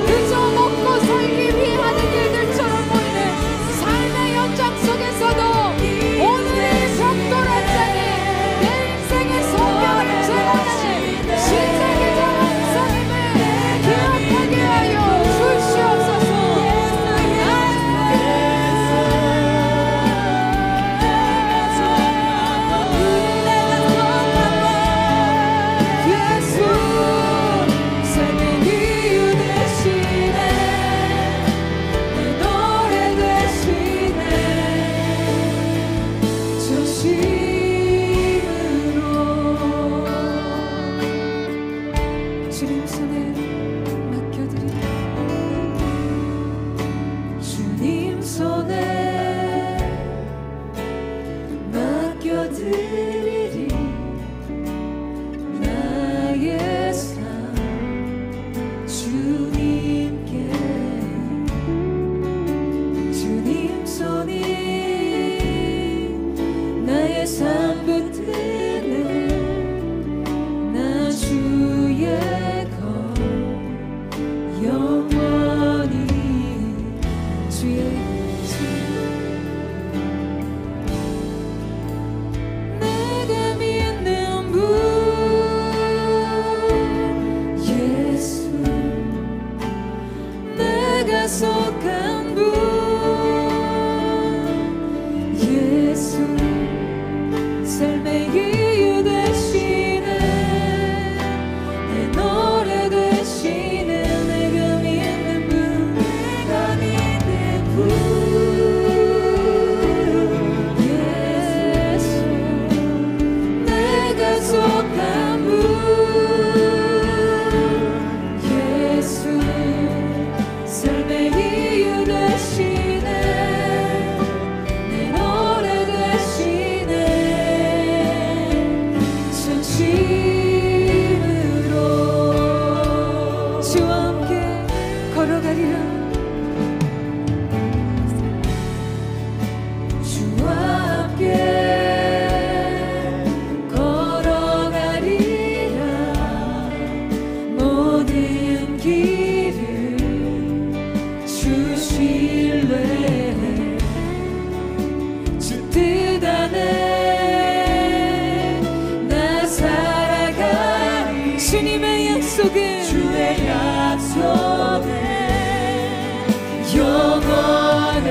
D: 그저 먹고 살기 위해 하는 일들처럼 보이는 삶의 연장 속에서도 오늘의 벽돌 한 장에 내 인생의 성벽을 재건하는 신세계적 삶을 기억하게 하여 주시옵소서. 주님 손에 맡겨드리리, 주님 손에 맡겨드리리. 나의 삶 주님께, 주님 손이 나의 삶 붙드네. 나 주의 영원히 주의 내가 믿는 분 예수, 내가 속한 분 예수, 삶의 이유 되시네. 내 노래 되시네. 주의 약속에 영원해.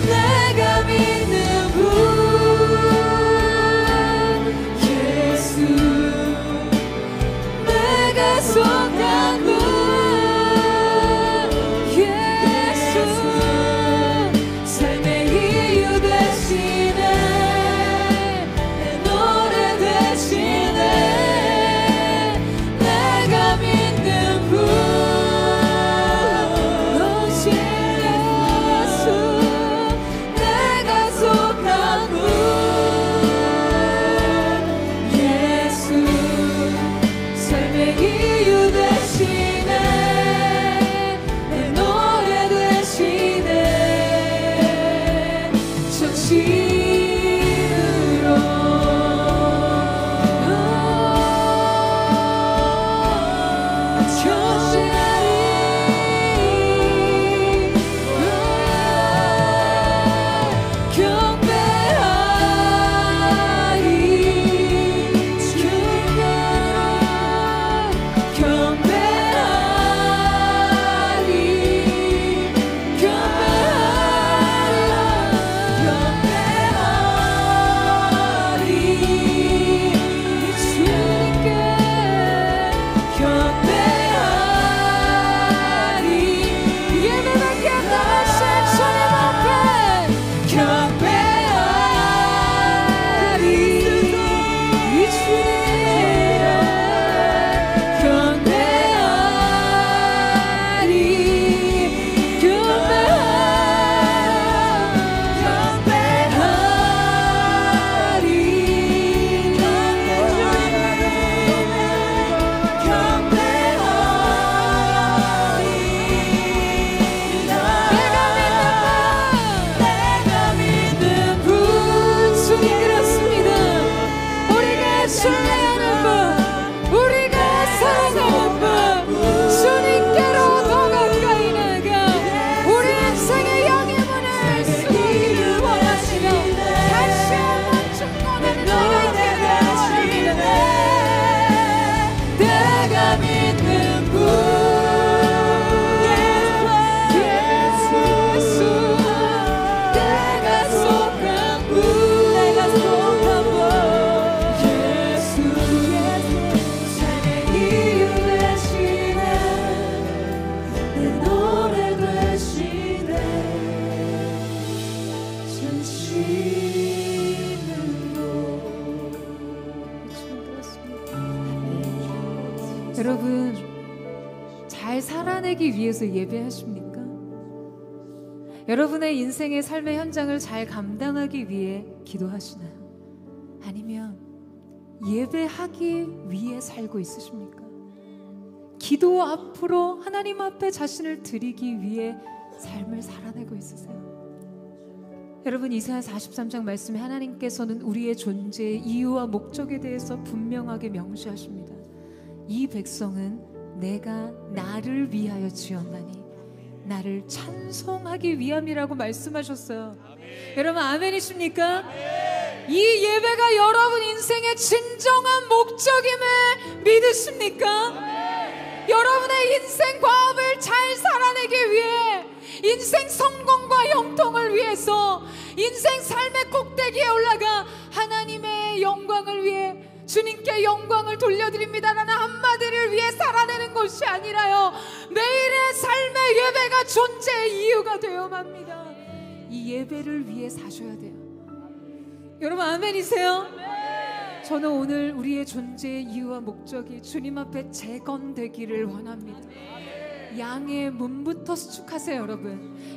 D: 내가 믿는 분 예수, 내가 속한 분 예수, 삶의 이유 되시네. 잘 살아내기 위해서 예배하십니까? 여러분의 인생의 삶의 현장을 잘 감당하기 위해 기도하시나요? 아니면 예배하기 위해 살고 있으십니까? 기도 앞으로 하나님 앞에 자신을 드리기 위해 삶을 살아내고 있으세요? 여러분, 이사야 43장 말씀에 하나님께서는 우리의 존재의 이유와 목적에 대해서 분명하게 명시하십니다. 이 백성은 내가 나를 위하여 지었나니 나를 찬송하기 위함이라고 말씀하셨어요. 여러분, 아멘이십니까? 이 예배가 여러분 인생의 진정한 목적임을 믿으십니까? 여러분의 인생 과업을 잘 살아내기 위해, 인생 성공과 형통을 위해서, 인생 삶의 꼭대기에 올라가 하나님의 영광을 위해, 주님께 영광을 돌려드립니다라는 한마디를 위해 살아내는 것이 아니라요, 매일의 삶의 예배가 존재의 이유가 되어야 합니다. 이 예배를 위해 사셔야 돼요. 여러분, 아멘이세요? 저는 오늘 우리의 존재의 이유와 목적이 주님 앞에 재건되기를 원합니다. 양의 문부터 수축하세요.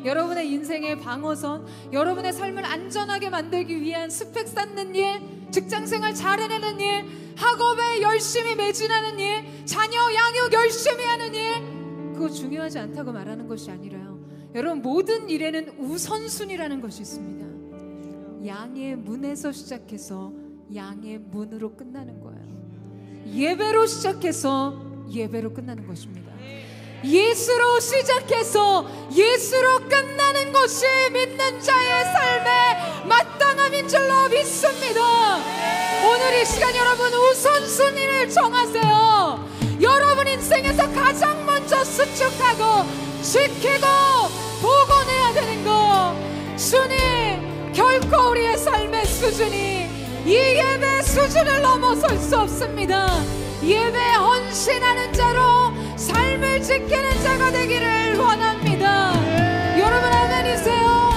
D: 여러분의 인생의 방어선, 여러분의 삶을 안전하게 만들기 위한 스펙 쌓는 일, 직장생활 잘 해내는 일, 학업에 열심히 매진하는 일, 자녀 양육 열심히 하는 일, 그거 중요하지 않다고 말하는 것이 아니라요, 여러분, 모든 일에는 우선순위라는 것이 있습니다. 양의 문에서 시작해서 양의 문으로 끝나는 거예요. 예배로 시작해서 예배로 끝나는 것입니다. 예수로 시작해서 예수로 끝나는 것이 믿는 자의 삶의 마땅함인 줄로 믿습니다. 오늘 이 시간 여러분, 우선순위를 정하세요. 여러분 인생에서 가장 먼저 수축하고 지키고 복원해야 되는 것, 주님, 결코 우리의 삶의 수준이 이 예배 수준을 넘어설 수 없습니다. 예배에 헌신하는 자로 삶을 지키는 자가 되기를 원합니다. 여러분, 아멘이세요?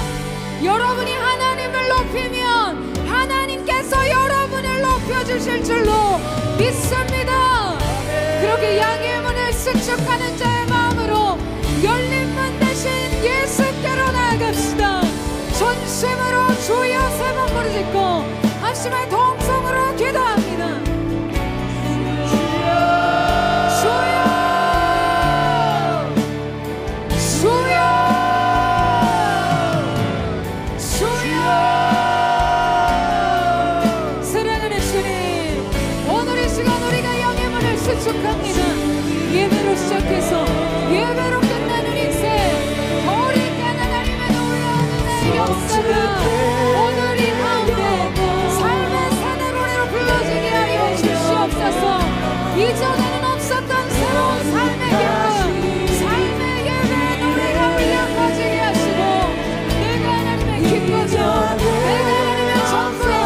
D: 여러분이 하나님을 높이면 하나님께서 여러분을 높여주실 줄로 믿습니다. 그렇게 양의 문을 수축하는 자의 마음으로 열린 문 대신 예수께로 나아갑시다. 전심으로 주여 세 번 부르짖고 합심의 동성으로 기도합니다. 주여, 주여, 주여. 사랑하는 주님, 오늘 이 시간 우리가 영의 문을 수축합니다. 예배로 시작해서 예배로 끝나는 인생, 더 우리 있게 하나님의 놀라운 은혜의 역사가 오늘 이 가운데 삶의 새내 노래로 불러지게 하여 주시옵소서. 이전에는 없었던 새로운 삶의 기쁨, 삶의 예배 노래가 울려 퍼지게 하시고, 내가 하나님의 기뻐져, 내가 하나님의 전부에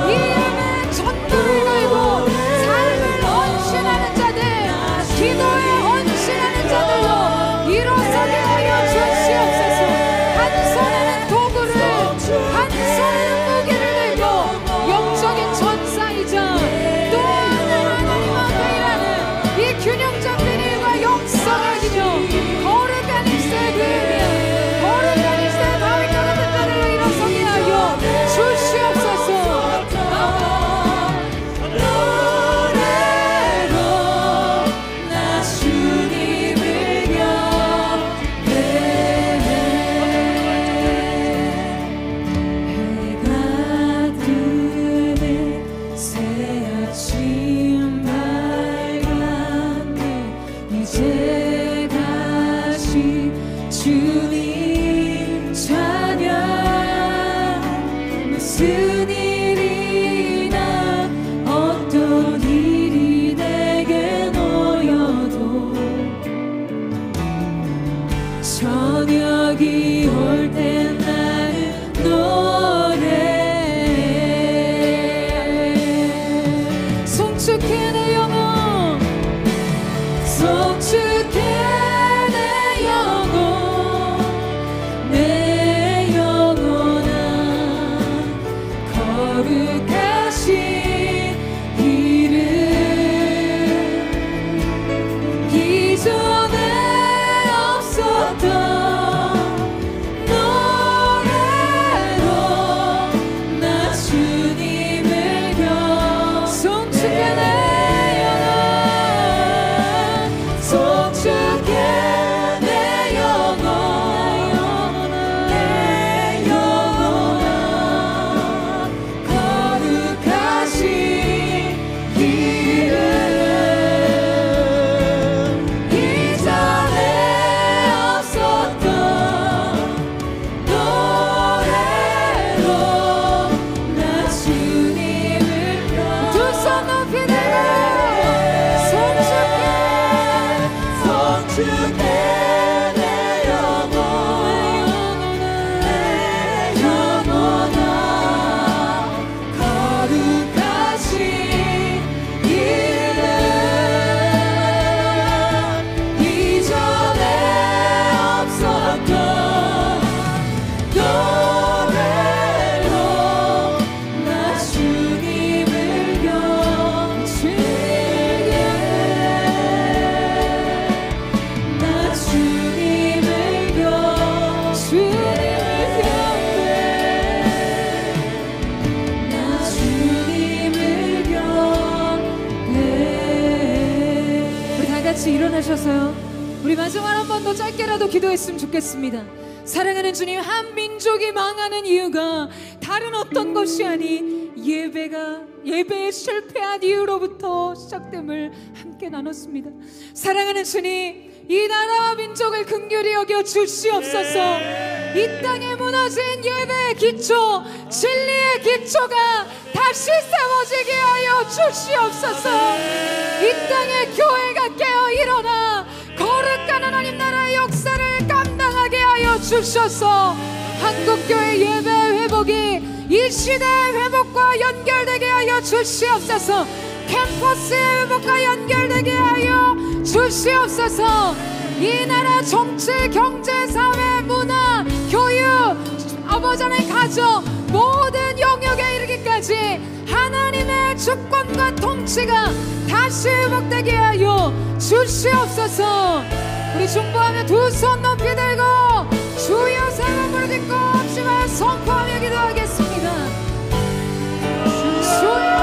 D: 이 예배의 전부를 걸고 삶을 헌신하는 자들, 기도에 헌신하는 자들로 일어서게 하여 주시옵소서. 한 손에는 도구를, 한 손에는 무기를 들고 영적인 전사이자 또 하나님 앞에 일하는 이 균형 잡힌 일과 영성을 지녀 거룩한 일세 그에게, 거룩한 일세 다윗과 같은 자들로 일어서게 하여 주시옵소서. 노래로 나 주님을 경배해. 해가 뜨네 새 아침 밝았네, 이제 다시 주님 찬양. 무슨 일이나 어떤 일이 내게 놓여도 저녁이 올 땐 나는 노래해. 송축해 내 영혼, 송축해 내 영혼, 내 영혼아, 거룩하신 이름. 이전에
F: 주께 내 영혼 내 영혼아 거룩하신 이름 이전에 없었던 노래로 나 주님을 경치게 나 주님을
D: 우리 다 같이 일어나셔서요. 우리 마지막 한 번 더 짧게라도 기도했으면 좋겠습니다. 사랑하는 주님, 한 민족이 망하는 이유가 다른 어떤 것이 아닌 예배에 실패한 이유로부터 시작됨을 함께 나눴습니다. 사랑하는 주님, 이 나라와 민족을 긍휼히 여겨 주시옵소서. 이 땅에 무너진 예배의 기초, 진리의 기초가 다시 세워지게 하여 주시옵소서. 이 땅에 교회가 깨어 일어나 거룩한 하나님 나라의 역사를 감당하게 하여 주셔서 한국교회 예배 회복이 이 시대의 회복과 연결되게 하여 주시옵소서. 캠퍼스의 회복과 연결되게 하여 주시옵소서. 이 나라 정치, 경제, 사회, 문화, 교육, 아버지 하나님 가정 모든 영역에 이르기까지 하나님의 주권과 통치가 다시 회복되게 하여 주시옵소서. 우리 중보하며 두 손 높이 들고 주여 세번 부르짖고 없지만 선포하며 기도하겠습니다. 주여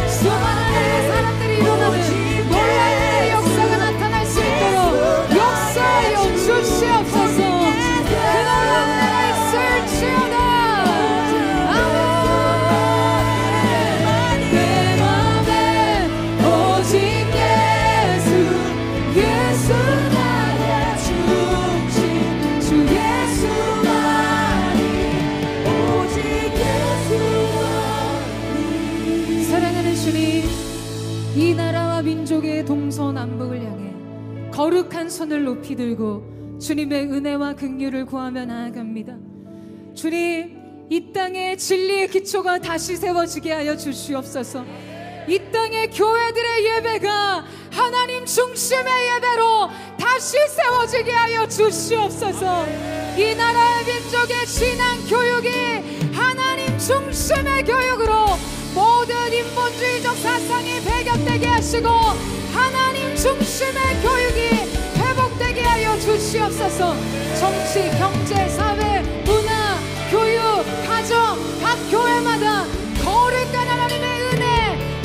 D: 수많은 사람들이 일어나는 놀라운 역사가 나타날 수 있도록 역사하여 주시옵소서. 그 놀라운 나라 있을지어다. 아멘. 내 맘에 오직 예수 나의 중심, 주 예수만이 오직 예수만이. 사랑하는 주님, 이 나라와 민족의 동서남북을 향해 거룩한 손을 높이 들고 주님의 은혜와 긍휼을 구하며 나아갑니다. 주님, 이 땅에 진리의 기초가 다시 세워지게 하여 주시옵소서. 이 땅의 교회들의 예배가 하나님 중심의 예배로 다시 세워지게 하여 주시옵소서. 이 나라의 민족의 신앙 교육이 하나님 중심의 교육으로 모든 인본주의적 사상이 배격되게 하시고 하나님 중심의 교육이 회복되게 하여 주시옵소서. 정치, 경제, 사회, 문화, 교육, 가정, 각 교회마다 거룩한 하나님의 은혜,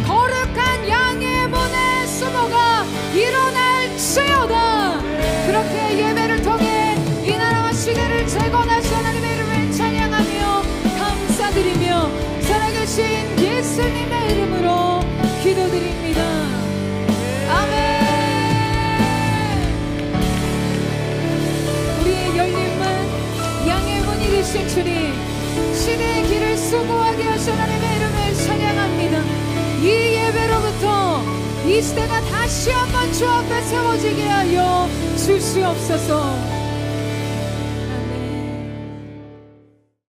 D: 거룩한 양의 문의 수모가 일어날지어다. 그렇게 예배를 통해 이 나라와 시대를 재건하신 하나님의 이름을 찬양하며 감사드리며 살아계신 예수님의 이름으로 기도드립니다. 아멘. 우리의 열린 문, 양의 문이 되신 주님, 시대의 길을 수고하게 하신 하나님의 이름을 찬양합니다. 이 예배로부터 이 이 시대가 다시 한번 주 앞에 세워지게 하여 주시옵소서.